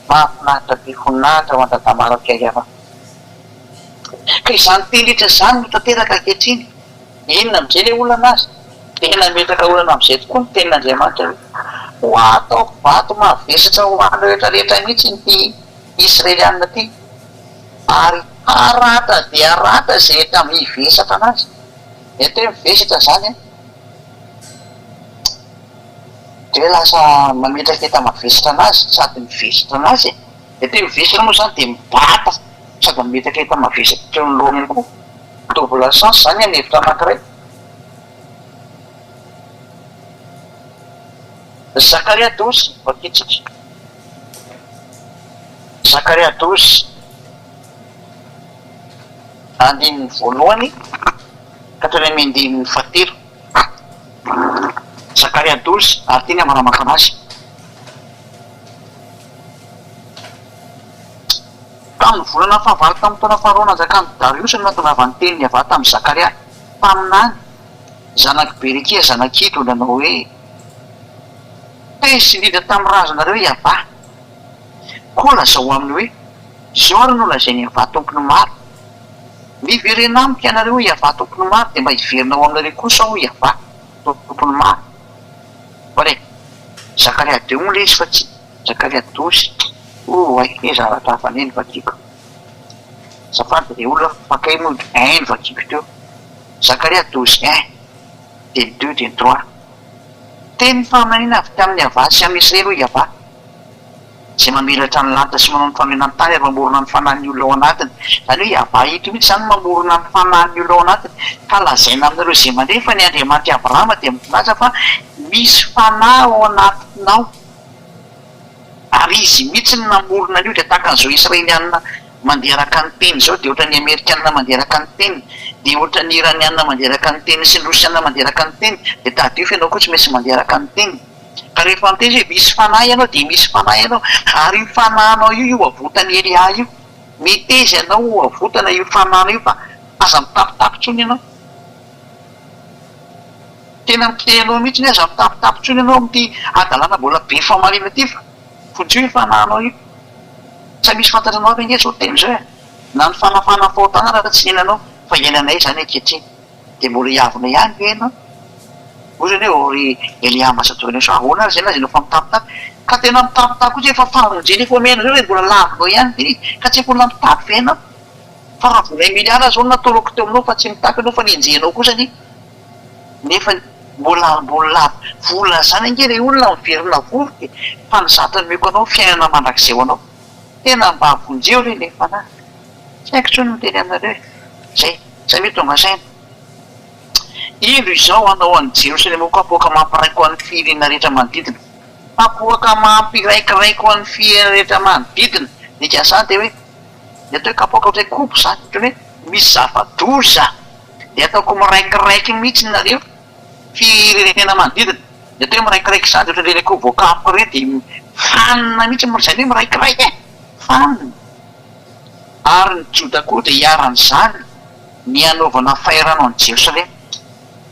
Speaker 1: mahafinaritra be voninahitra ho an-tadamaraka Iava. Ka izany telitra zany no tanteraka ankehitriny inona amin'izay le olana azy tena metraka olana amin'izay tokoa ny tenin'Andriamanitra ho ataoko vato mavesatra ho any rehetrarehetra mihitsy ny Israelianina ty ary arata dia arata zay rehetra mivesatra anazy eto hoe mivesatra zany dia lasa mametraka eta mavesatra anazy sady mivesatra anazy eto hoe mivesatra moa zany dia mibata sady mametraka eta mavesatra ny lohany koa double sens zany anevitra anankiray. Zakaria 12 vakitsika Zakaria 12 andininy voalohany ka toy ny andininy fahatelo Zakaria 12 ary teny manamaka anazy tamin'ny volana fahavalo tamin'ny taona faharoa nanjakany Darios no nahatonga ny teniny avy tamin'ny Zakaria taminany zanaky Berekia zanakido nanao hoe sy indrindra tamin'ny razanareo Iava koa lazao aminy hoe zao ary no lazainy Iava tompony maro miverena amiko ianareo Iava tompony maro dia mba hiverinao aminareo kosa ho Iava tompony maro bare Zakaria 2 moa le izy fa tsy Zakaria 12 ay zaratra hafa neny vakiko zafady dia olona fakay moa 1 vakiko teo Zakaria 12 1 dia 2 dia 3 teny famanina avy tamin'ny Iava sy amin'ny Israely ho Iava zay mamelatra ny lanitra sy manao ny faminana ny tany ary mamorona ny fanahin'ny olona ao anatiny zany hoe Iava ito mihitsy zany mamorona ny fanahin'ny olona ao anatiny ka lazaina aminareo zay mandeha fa ny Andriamanitra Abrahama dia milaza fa misy fanahy ao anatinao ary izy mihitsy ny namorona an'io dia tahaka an'izao Israelianina mandeha araka ny teny zao dia ohatra ny Amerikanina mandeha araka ny teny dia ohatra ny Iranianina mandeha araka ny teny sy ny Rosianina mandeha araka ny teny dia tadio fa ianao koa tsy maintsy mandeha araka ny teny ka rehefa miteny hoe misy fanahy ianao dia misy fanahy ianao ary io fanahinao io io avotany Elia io miteza ianao ho avotana io fanahinao io fa aza mitapitapitsony ianao tena mitenao mihitsy ny aza mitapitapitsony ianao amin'ity adalana mbola be famarina ty fa fotsy io fanahinao io sa misy fantatranao aby nge zao teny zao na ny fanafana fahotana raha tsy nenanao fa iainanay zany akehitriny dia mbola hiavina ihany ianao ozany hoe ry Eliama satokany so ahoana ary zay na zay nofa mitapitapy ka tena mitapitapy koa tsy efa famonjeny efa omena reo hoe mbola lavinao ihany de ka tsy mbola mitapy ve ianao fa raha volay miliara zao natoloko teo aminao fa tsy mitapy anao fa nienjenao kosa ny nefa mbola lava vola zany ange le olona miverina vola de fa nizatany meko anao fiainana mandrakizay ho anao tena mba vonjeo le nefa na tsy haiko tsony miteny aminareo zay zay mety tonga saina ilo izao anao any Jerosalema kapoaka mampiraiko an'ny firenena rehetra manodidina kapoaka mampiraikiraiko an'ny firenena rehetra manodidina nikasany de hoe de atao hoe kapoaka ohatray kobo zany ohatrany hoe misy zava-doza de ataoko miraikiraiky mihitsy nareo firenena manodidina de atao hoe miraikiraiky zany de ohatran'ireny akoho voakapoka reny de fanina mihitsy zany hoe miraikiraiky e fanina ary ny Joda koa de hiaran'izany ny anaovana fairano any Jerosalema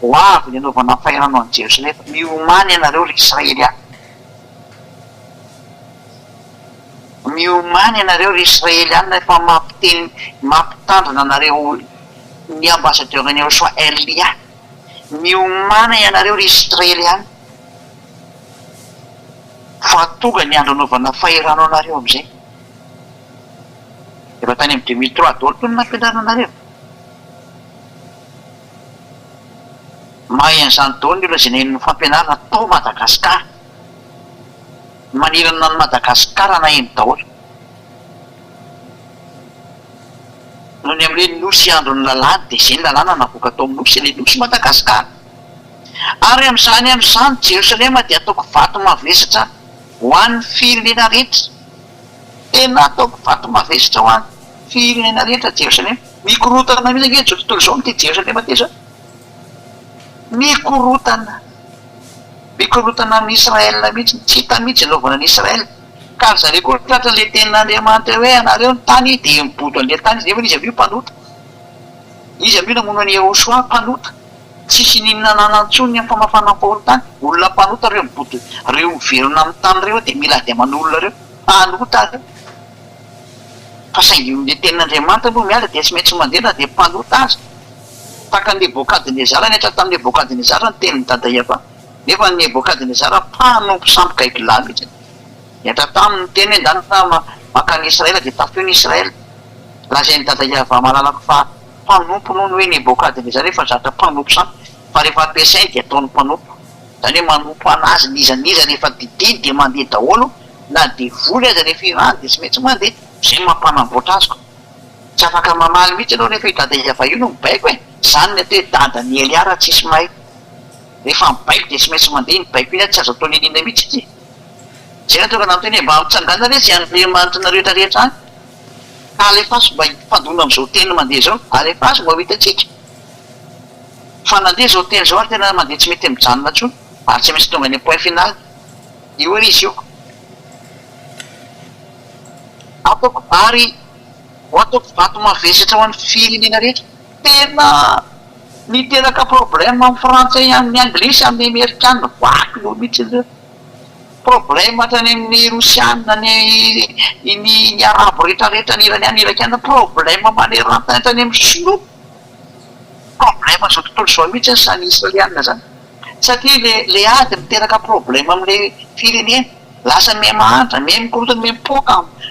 Speaker 1: ho avy ny anaovana fairano any Jerosalema miomany ianareo ry Israely any miomany ianareo ry Israely any rehefa mampiteny mampitandrina anareo ny ambassadeur-ny Joshua Elia miomana ianareo ry Israely any fa tonga ny andro anaovana fairano anareo am'izay efa tany amin'ny 2003 daholo tony nampianarana anareo mahay an'izany daholo ny olona zay naheno fampianarana tao Madagasikara manirana ny Madagasikara na eny daholo noho ny amin'le nosy androny lalàna de zay ny lalàna navoaka tao amin'ny nosy le nosy Madagasikara ary am'izany Jerosalema de ataoko vato mavesatra ho an'ny firenena rehetra tena ataoko vato mavesatra ho an'ny firenena rehetra Jerosalema mikorotana mihitsy ange zao tontolo zao mity Jerosalema ty zao mikorotana amin'ny Israel mihitsy tsy hita mihitsy anaovana ny Israel ka zareo koa tratra le tenin'Andriamanitra hoe anareo ny tany de miboto an'le tany izy nefa izy amio mpanota izy amio namono any Joshua mpanota tsisy ninona nanantsony amin'ny famafana paolo tany olona mpanota reo miboto reo miverina amin'ny tany reo de mila de aman'olona reo mpanota reo fa saingy le tenin'Andriamanitra moa miala de tsy maintsy mandeha de mpanota azy taka ny Nebokadnezara netra tamin'ny Nebokadnezara ny tenin'ny dada Eva nefa ny Nebokadnezara mpanompo samboka Egla mihitsy netra tamin'ny teny endana makany Israela de tafio ny Israela lazainy dada Eva malalako fa mpanompo noho ny hoe Nebokadnezara efa zatra mpanompo sambo fa rehefa ampiasainy de ataony mpanompo zany hoe manompo anazy nizaniza rehefa didiny de mandeha daholo na de voly aza rehefa irany de tsy maintsy mandeha zay mampanamboatra azy ko tsy afaka mamaly mihitsy anao rehefa dada Eva io no mibaiko e zany ny atao hoe dada ny Eliara tsisy mahay rehefa mibaiko de tsy maintsy mandeha ny baiko iny tsy azo atao nenina mihitsy izy zay natonga namteny hoe mba mitsangana re zay Andriamanitra na rehetrarehetra any alefaso mba himpandona am'izao teny mandeha zao alefaso mba ho hitatsika fa nandeha zao teny zao ary tena mandeha tsy mety mijanona tsony ary tsy maintsy tonga any point final io ary izy io ataoko ary ho ataoko vato mavesatra ho an'ny firenena rehetra tena niteraka problème amin'ny frantsay amin'ny anglisy amin'ny amerikana vaky lo mihitsy ireo problème hatrany amin'ny rosiana ny arabo rehetrarehetra ny iraniana irakana problème manerantany hatrany amin'ny sinoa problème zao tontolo zao mihitsy sany israeliana zany satria le ady miteraka problème amin'le firenena lasa memahantra me mikorotana me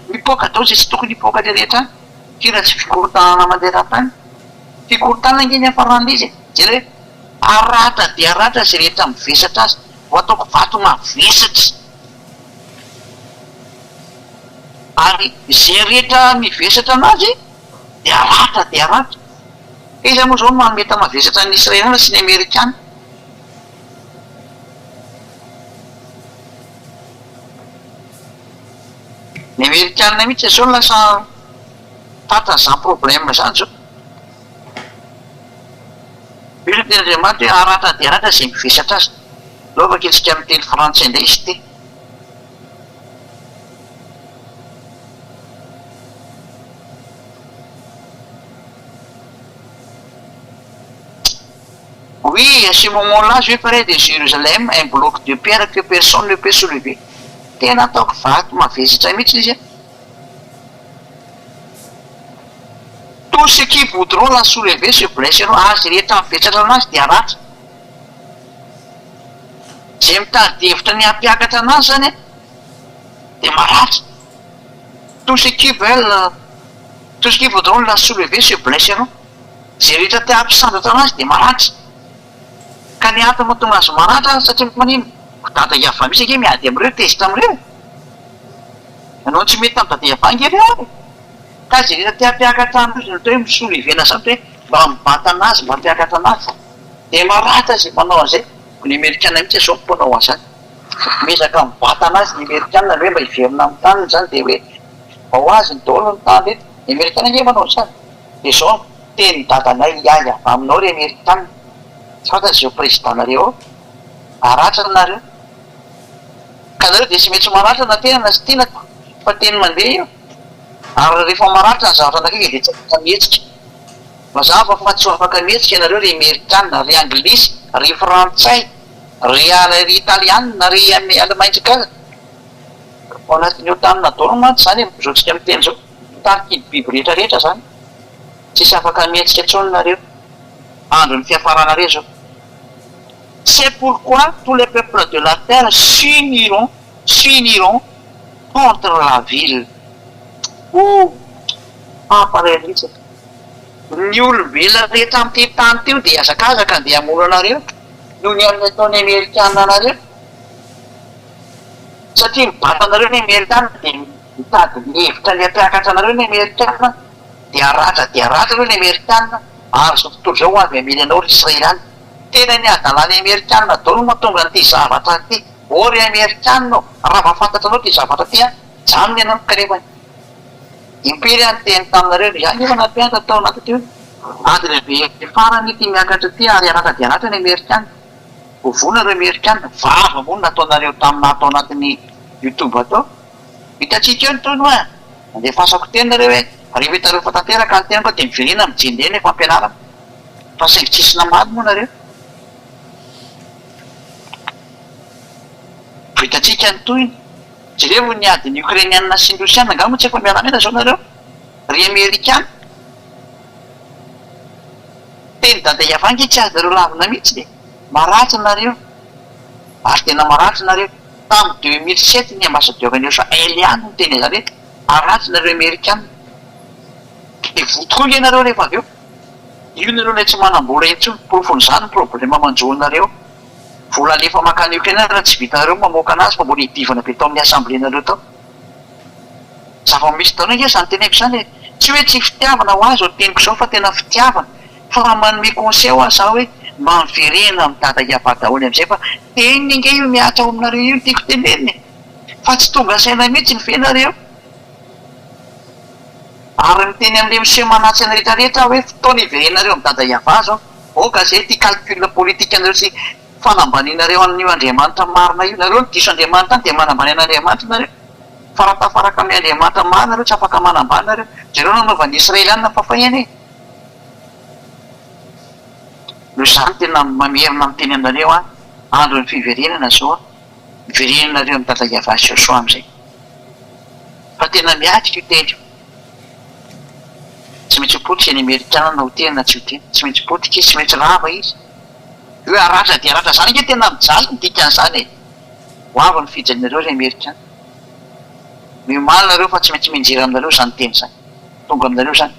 Speaker 1: mipoaka dao zay tsy tokony hipoaka rehetra any kira tsy fikorotanana mandeha-tany fikorotana angeny afarana izy zay le aratra de aratra zay rehetra mivesatra azy ho ataoko vato mavesatra ary zay rehetra mivesatra anazy de aratra izy moa zao mameta mavesatra ny Israeliana sy ny Amerikana ny Amerikana mihitsy zao lasa tatran'izany problème zany zao io tena Andriamanitra hoe aratra de aratra zay mivesatra azy lovaka etsika amin'ny teny frantsay indray izy ty oui à ce moment-là je ferai de Jérusalem un bloc de pierre que personne ne peut soulever tena ataoko vato mavesatra mihitsy izy Tout ce qui voudront la soulever se blesseront. Azy rehetra mivetsatra anazy dia ratsy. Zay mitady hevitra ny hampiakatra anazy zany dia maratsy. Tout ce qui voudront la soulever se blesseront. Zay rehetra te hampisandatra anazy dia maratsy. Ka ny antony mahatonga azy maratra satria manino dada Iava misy ake miady amin'ireo tezitra amin'ireo. Ianao tsy mety amin'ny dada Iavangy ireo. Ka zay rehetra te hampiakatra anazy no hoe misolevena zany hoe mba mibata anazy mba hampiakatra anazy dia maratra zay manao an'izay. Ny Amerikana mihitsy zao mponao an'izany. Mezaka mibata anazy ny Amerikana hoe mba hiverina amin'ny taniny zany dia hoe ao azy ny daholo ny tany eto. Ny Amerikana nge manao an'izany. Dia zao teny dadanay Yaya aminao ry Amerikana. Tsy fantatry zao présidentareo aratra nareo. Ka nareo dia tsy mety maratra na tena na tsy tena fa teny mandeha io. Ary rehefa maratra ny zavatra anakaiky dia tsy afaka mihetsika. Mazava fa tsy afaka mihetsika ianareo ry Amerikana, ry Anglisy, ry Frantsay, ry Italiana, ry Alemaina kaza. Ao anatin'io tanina daholo mantsy zany zao tsika miteny zao. Tariky biby rehetrarehetra zany. Tsisy afaka mihetsika intsony nareo. Andro ny fiafaranareo zao. C'est pourquoi tous les peuples de la terre s'uniront contre la ville. Pareil mihitsy. Ny olombelona rehetra amin'ity tany teo dia azakazaka andeha hamono anareo noho ny amin'ny ataony Amerikana anareo. Satria mibata anareo ny Amerikana dia mitady ny hevitra ny hampiakatra anareo ny Amerikana dia ratra ireo ny Amerikana. Ary zao tontolo zao avy amely anao ry Israeliana. Tena ny adalany Amerikana daholo mahatonga an'ity zavatra ity. Ry Amerikana raha mahafantatra anao ty zavatra ty janony ianao mikarevany. Impery any teny taminareo izany efa nampianatra tao anaty teo. Ady lehibe farany ity miakatra ty ary aratra dia aratra ny Amerikana. Vovona reo Amerikana vava moa nataonareo tao anatin'ny YouTube atao. Hitantsika eo ny toy no andeha fasako tenareo hoe rehefa hitareo fa tanteraka ny tenako dia miverina mijendena efa ampianarana. Fa saingy tsisy namady moa nareo. Hitantsika ny toy jereo ny adiny Ukrainiana sy ny Rosiana angamba tsy efa miaramena zao nareo ry Amerikana. Teny dada Iavangy tsy azy nareo lavina mihitsy dia maratsy nareo. Ary tena maratsy nareo. Tamin'ny 2007 ny ambassadeur-n'ny USA Eliane no teny zany hoe aratsy nareo Amerikana. Dia votokoa ianareo rehefa avy eo. Io nareo ilay tsy manam-bola intsony profon'izany ny problema manjoanareo. Vola alefa makany Ukraina raha tsy vitanareo mamoaka anazy fa mbola hidivana be tao amin'ny assemblénareo tao. Zava-misy taona nge zany teneko zany tsy hoe tsy fitiavana ho azy o teniko zao fa tena fitiavana. Fa manome conseil ho azy zao hoe mba miverena amin'ny dada Iava daholo amin'izay fa teniny nge io miatra ao aminareo io tiako teneniny. Fa tsy tonga saina mihitsy ny fenareo. Ary miteny amin'ilay monsieur manatsy ny rehetrarehetra hoe fotoana hiverenareo amin'ny dada Iava zao. Oka zay ty calcul politique anareo sy fanambaninareo an'io Andriamanitra marina io. Nareo ny diso Andriamanitra any dia manambany an'Andriamanitra nareo. Fa raha tafaraka amin'ny Andriamanitra marina nareo tsy afaka manambany nareo. Zareo nanaovan'ny Israeliana fafahiny. No izany tena mamerina miteny aminareo andro ny fiverenana zao miverenanareo amin'ny dada Iava sy Joshua amin'izay. Fa tena miatrika io teny. Tsy maintsy potika ny Amerikana na ho tena na tsy ho tena. Tsy maintsy potika izy, tsy maintsy rava izy. Io aratra dia aratra zany nge tena mijaly ny dikan'izany. Ho avy ny fijanonareo ry Amerikana. Miomaly nareo fa tsy maintsy minjera aminareo zany teny zany. Tonga aminareo zany.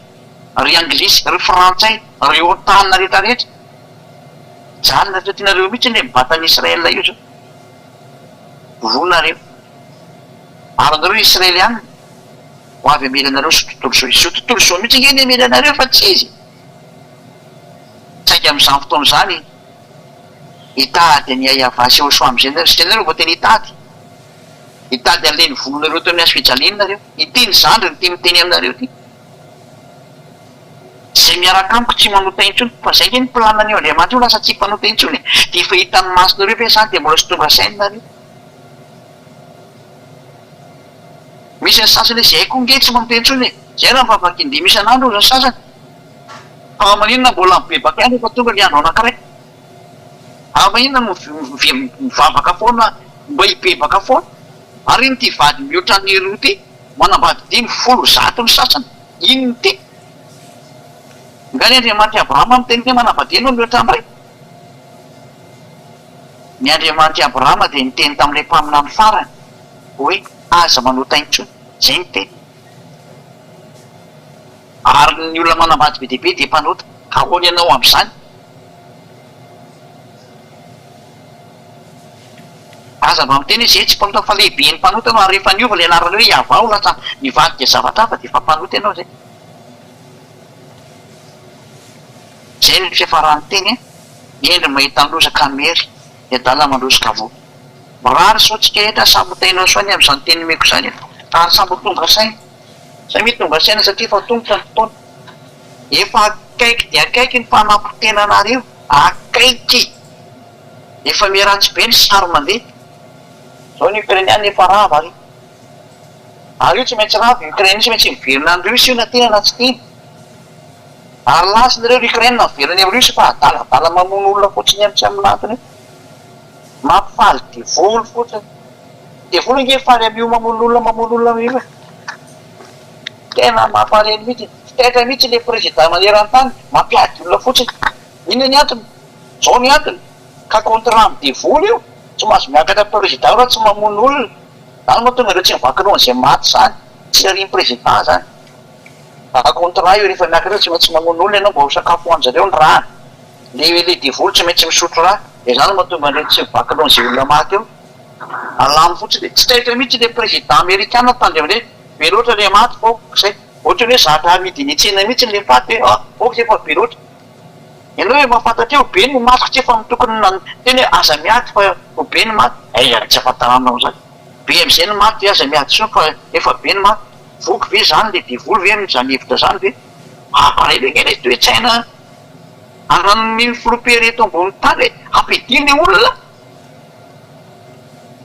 Speaker 1: Ry Anglisy, ry Frantsay, ry otanina rehetrarehetra. Jaly nareo tianareo mihitsy ny mibatany Israela io zao. Vonareo. Ary nareo Israeliana. Ho avy amely anareo sy tontolo zao. Izy tontolo zao mihitsy nge ny amely anareo fa tsy izy. Saingy amin'izany fotoana izany hitady ny Iava sy Joshua amin'izay nareo. Sy nareo vao tena hitady. Hitady an'ilay ny volonareo teo amin'ny hazo fijaliana nareo. Ity ny zandry ny tia miteny aminareo ty. Zay miaraka amiko tsy manota intsony fa zay nge ny planany Andriamanitra io lasa tsy mpanota intsony. Dia efa hitan'ny masonareo ve zany dia mbola sy tonga sainareo. Misy ny sasany zay koa nge tsy manota intsony. Zay raha mivavaky-indimy isan'andro ny sasany. Fa maninona mbola mibebaka ihany efa tonga ny andro anankiray. Maninona mivavaka foana mba hibebaka foana. Ary iny ty vady mihoatra ny roa ty manambady 500 ny sasany. Ino ty? nga ny andriamanitra abrahama miteny hoe manambadiana no tamray ny andriamanitra abrahama dia niteny tamin'ilay mpamina ny farany hoe aza manotaintsony zay niteny ary ny olona manambady be dehibe dia mpanota ka hoany ianao amin'izany aza mba miteny hoe zay tsy mpanota fa lehibe ny mpanota no ary rehefa niova le anarany hoe iavao lasa nivady dia zavatra hafa dia efa mpanota ianao zay zay ny fiafarany teny endry mahita nylosaka mery dia dala mandrosika vo mirary sotsika etra sambo tainao soany amin'izany teny meko zany ary sambo tonga saina sa mitonga saina satria fa tongotra ny fotoana efa akaiky dia akaiky ny fanampotena anareo akaiky efa miaratsy be ny sary mandeha zao ny ukrainiany efa rava ary io tsy maintsy rava ukraine tsy maintsy miverina andreo isy io na tena na tsy tena ary lasinareo ukraine miverina amreo isy fa adaladala mamono olona fotsiny amitsy aminatiny mampifaly devolo fotsiny devolo nge faly am'io mamono olona io tena mampareny mihitsy teka mihitsy le président maneran-tany mampiady olona fotsiny ina ny antony zao ny antony ka contrat amy devolo io tsy mahazo miakatra président raha tsy mamono olona zany mahatonga reo tsy mivakiroany zay maty zany tsy ariny président zany contrat io rehefa miakatra tsy maintsy mamono olona ianao mba ho sakafo hoanjareo ny rany le devolo tsy maintsy misotro raha de zany mahatonga reo tsy mivakiroany zay olona maty eo alamy fotsiny tsy taitra mihitsy le président américain tandry amle be loatra le maty fo zay ohatra hoe zatra amidy ny tsena mihitsy le faty hoe foko tsy efa be loatra ianao hoe mahafantatra eo be ny maty tsy efa mitokony teny hoe aza miaty fa ho be ny maty tsy afantaranao zany be am'izay ny maty aza miaty so fa efa be ny maty voky ve zany le devolo ve zany hevitra zany ve aparay le ngeny toe-tsaina anany filopereto ambony tany hoe ampidiny le olona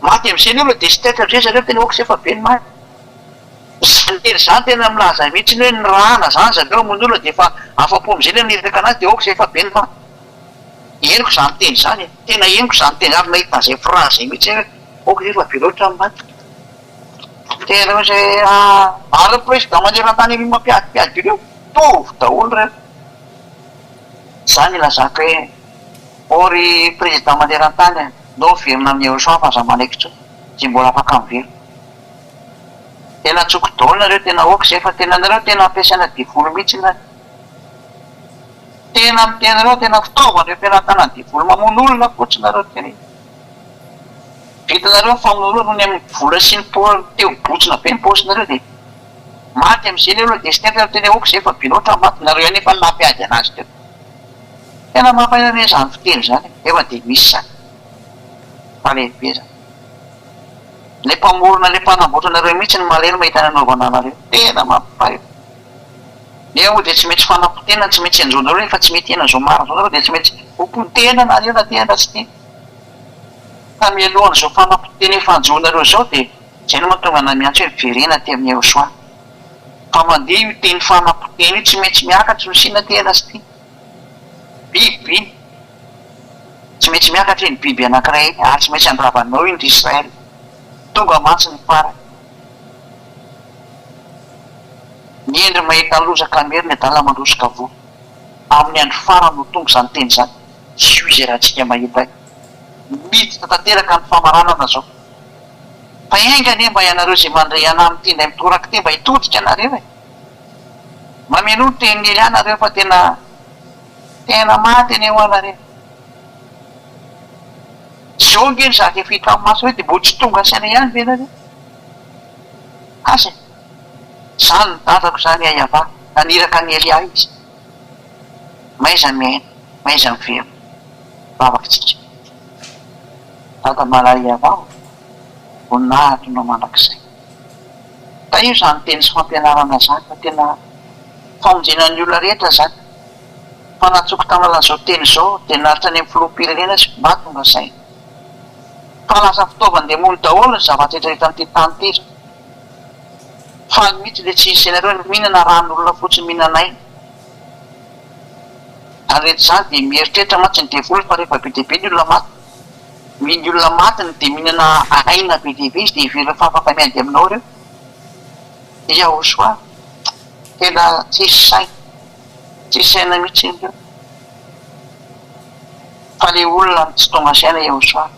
Speaker 1: maty am'izay ny olona de sy taitra dre zareo tena oka tsy efa be ny maty zany zany tena milaza mihitsy ny hoe ny rana zany zareo amon'ny olona de efa afapo am'izay le niraka anazy de oka tsy efa be ny maty eniko zany teny zany tena eniko zany teny ary nahita zay phrase mihitsy hoe oka efa be loatra ny maty tena hoe zay ary président maneran-tany mampiadipiady ireo tovy daholo reo zany ilazaka hoe ory président maneran-tany no verina amin'ny eosoa fa aza manaikitra tsy mbola afaka miverina tena tsoko daholo nareo tena oka zay fa tena nareo tena ampiasaina devolo mihitsy na tena mitenareo tena fitaovanareo mpiaran-tana ny devolo mamono olona fotsy nareo tena vitanareo famono olona ny amin'ny vola sy ny teo botsina be ny posinareo de maty am'izay le olona de sy tena tena oka zay fa be loatra maty nareo ihany efa nampiady anazy teo tena mampainareo zany fiteny zany efa de misy zany fa lehibe zany le mpamorona le mpanamboatra anareo mihitsy ny malemy mahita nanaovana anareo tena mampaio ne o de tsy maintsy fanapotena tsy maintsy anjonareo rehefa tsy mety ena zao maro zao nareo de tsy maintsy hompotena nareo na tena tsy tena ka mialohan' zao fanapotena efa anjonareo zao de zay no mahatonga na miantso hoe verena ty amin'ny eosoa fa mandeha io teny fanapotena io tsy maintsy miakatra no sina tena sy ty biby iny tsy maintsy miakatra iny biby anankiray iny ary tsy maintsy andravanao iny ry Israely tonga matsy ny farany ny endry mahita nylosaka mery ny adala mandrosika vo amin'ny andro farany no tonga zany teny zany tsy io izay rahantsika mahita miditra tanteraka ny famaranana zao fa aingany mba ianareo zay mandray ana am'ty nday mitoraky ty mba hitodika anareo e mameno ny tenely anareo fa tena maty eny eo anareo zao ngeny zaka efa hita amin'ny maso hoe de mbo tsy tonga saina ihany ve nareo asa zany ny dadako zany ayava naniraka ny Elia izy maiza miaina maiza miverina vavakitsika dada malay avao voninahitry no mandrakizay ta io zany teny sy fampianarana zany fa tena famonjenan'ny olona rehetra zany fa natsoko tamalan'izao teny zao de naritra any amin'ny filoham-pirenena sy mba tonga saina fa lasa fitaovany de mono daholo ny zavatra etrahita am'ty tany ty fa ny mihitsy le tsy isy nareo mihinana ran'olona fotsiny mihinanay ary rehetra zany de mieritreritra matsy ny devolo fa rehefa be dehibe ny olona maty ny olona matiny de mihinana aina be dehibe izy de iverina fa afaka miady aminao reo ia osoa tena tsisy saina tsy saina mihitsy io fa le olona tsy tonga saina eo soa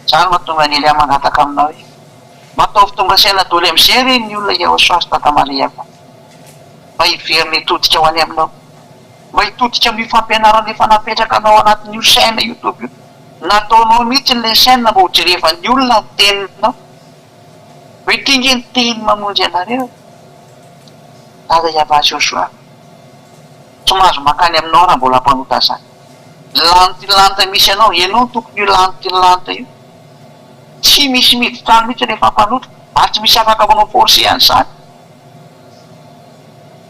Speaker 1: zany mahatonga ny ilay mangataka aminao io mataovy tonga saina dolo am'izay reny ny olona eo soa sy tatamariako mba hiveriny hitodika ho any aminao mba hitodika amin'ny fampianarana efa napetraka anao anatin'io saina youtube io nataonao mihitsy n'lay saina mba ho jerevan'ny olona ny teninao hoetinge ny teny mamonjy anareo dada iavazy eo soa tsy mahazo makany aminao raha mbola mpanota zany lanta misy anao ianao tokony io lanta io tsy misy miditra mihitsy rehefa mpanota ary tsy misy afaka manao forcé any zany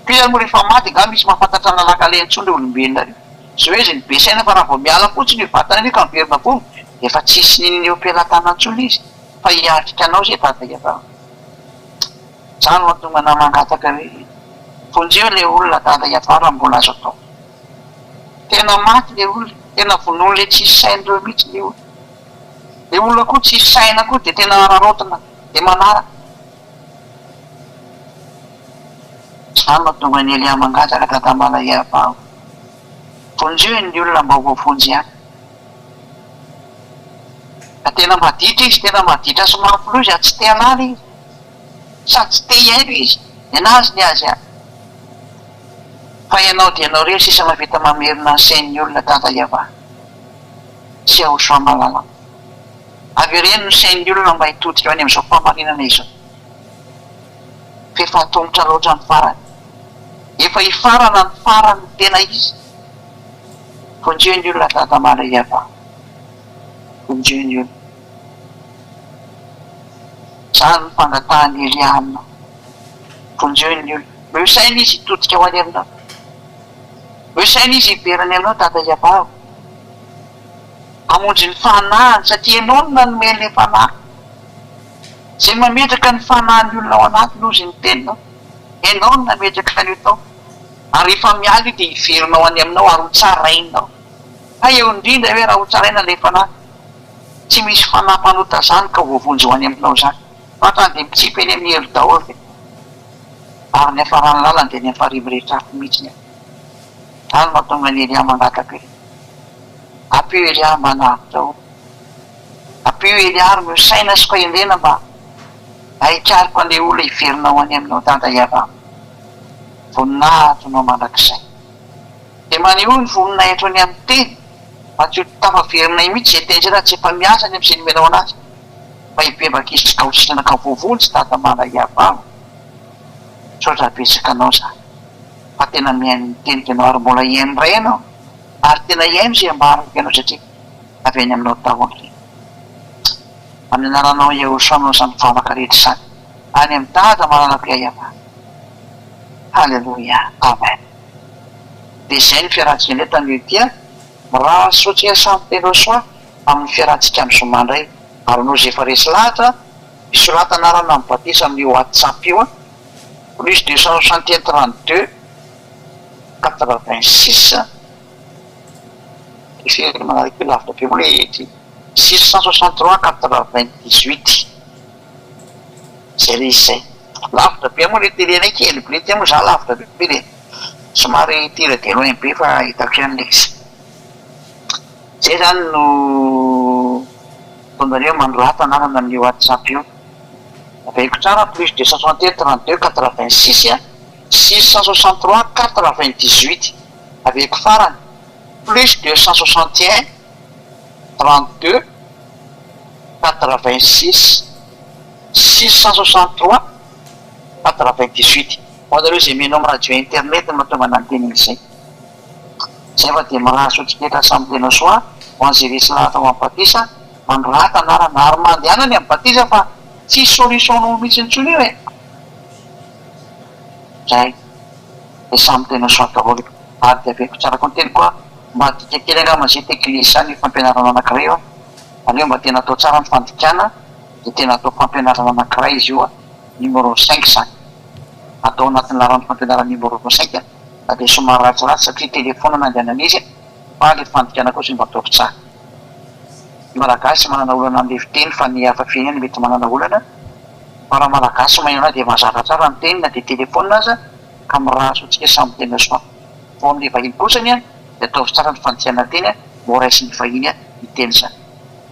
Speaker 1: piano rehefa maty nga misy mahafantatra nalaka lentsony le olombelona reo zay hoe zay ny be saina fa raha vao miala fotsiny vatana io ka miverina fono efa tsisy ninny eo ampelantanantsony izy fa hiatrika anao zay dada iava zany mahatonga na mangataka hoe fonjeo le olona dada iavara mbola azo atao tena maty le olona tena vonoiny le tsisy sainareo mihitsy le olona koa tsisy saina koa de tena ararotana de manaraka zany mahatonga ny elia mangataka dada mala iavao fonjeo ny olona mba voafonjy any ka tena maditra izy tena maditra somafilo izy a tsy te anala izy sady tsy te hiaino izy anazy ny azy any fa ianao de ianao reo sisa mavita mamerina ny sain'ny olona dada iava tsy aho soa malala avy reny no sain'ny olona mba hitodika ho any am'izao famarinana izao fefa atombotra loatra ny farany efa hifarana ny farany tena izy fonjeo ny olona dada mala iava fonjeo ny olona zany ny fangatahany elia aminao fonjeo ny olona eo saina izy hitodika ho any aminao eo saina izy hiverany aminao dada iavao amonjy ny fanahany satria ianao no nanome le fanahy zay mametraka ny fanahany olona ao anatiny ozy ny teninao ianao no nametraka an'io tao ary efa miala io de hiverinao any aminao ary ho tsarainao fa eo indrindra hoe raha ho tsaraina le fanahy tsy misy fanahmpanota zany ka voavonjy ho any aminao zany fatany de mitsipy eny amin'ny helo daholo ve ary ny afarany lalany de ny afarimy rehetrafy mihitsy any mahatonga ny elia mangataka hoe apio elia manavitra olo apio elia ary mio saina sy koa endrena mba ahikariko an'le olona hiverinao any aminao dada iava voninahitronao mandrakizay de maneho ny voninahitro any amin'ny teny matsio tafaverinay mihitsy zay teny zay raha tsy efa miasa any am'izay nomenao anazy mba hibebaka izy tsy ka ho sinaka voavonjy dada mala iava sotra betsaka anao zany fa tena mihainy teny tenao ary mbola iaino ray anao ary tena iaino zay ambarako ianao satria avy any aminao daholo reny amin'ny anaranao Iahosoa zany favaka rehetra zany any amin'ny dada malalako iava halleloia amen de zay ny fiarahantsika etany io dia raha sotria samy telo soa amin'ny fiarahantsika am'zomandray ary nozy efa resy lahatra misolata anarana mibatisa amin'ny WhatsApp io plus 261 32 86 ifiry manaraka io lavitra be moa le 663 98 zay le izy zay lavitra be moa le telenay kely be ty moa za lavitra be le somary tira de loin be fa hitako ihany le izy zay zany no tondaneo mandrohata anarana amin'ny WhatsApp io aveko tsara plus 261 32 86 663 98 aveko farany plus 261 32 86 663 98 hoanareo zay menao amin'ny radio internet mahatonga nanteny izay zay fa de maraso tsiketra samy tena soa ho an'izay resy lahatra ho am'batisa mandrohata anarana ary mandehanany amin'ny batisa fa tsy solution-nao mihitsy ntsony io e zay de samy tena soa daholo ary de aveko tsara koa ny teny koa mba tikakely angamba zay teklisy zany fampianarana anankiray io aleo mba tena atao tsara ny fandikana de tena atao fampianarana anankiray izy io numéro 5 zany atao anatin'ny laran'ny fampianarana numéro 5 de somary ratsiratsy satria telefona nandehanan'izy fa le fandikana koa sy mba ataoko tsara malagasy manana olana am'le fiteny fa ny hafa feny any mety manana olana fa raha malagasy maina ana de mazava tsara ny teny na de telefona aza ka miraso tsika samy tena soa foan'le vahiny kosany a de ataovy tsara ny fanitiana teny a moraisiny vahiny a miteny zany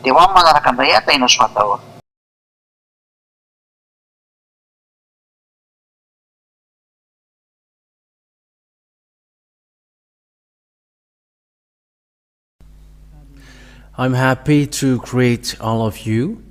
Speaker 1: de ho any manaraka andray a tainao soadahola.
Speaker 2: I'm happy to greet all of you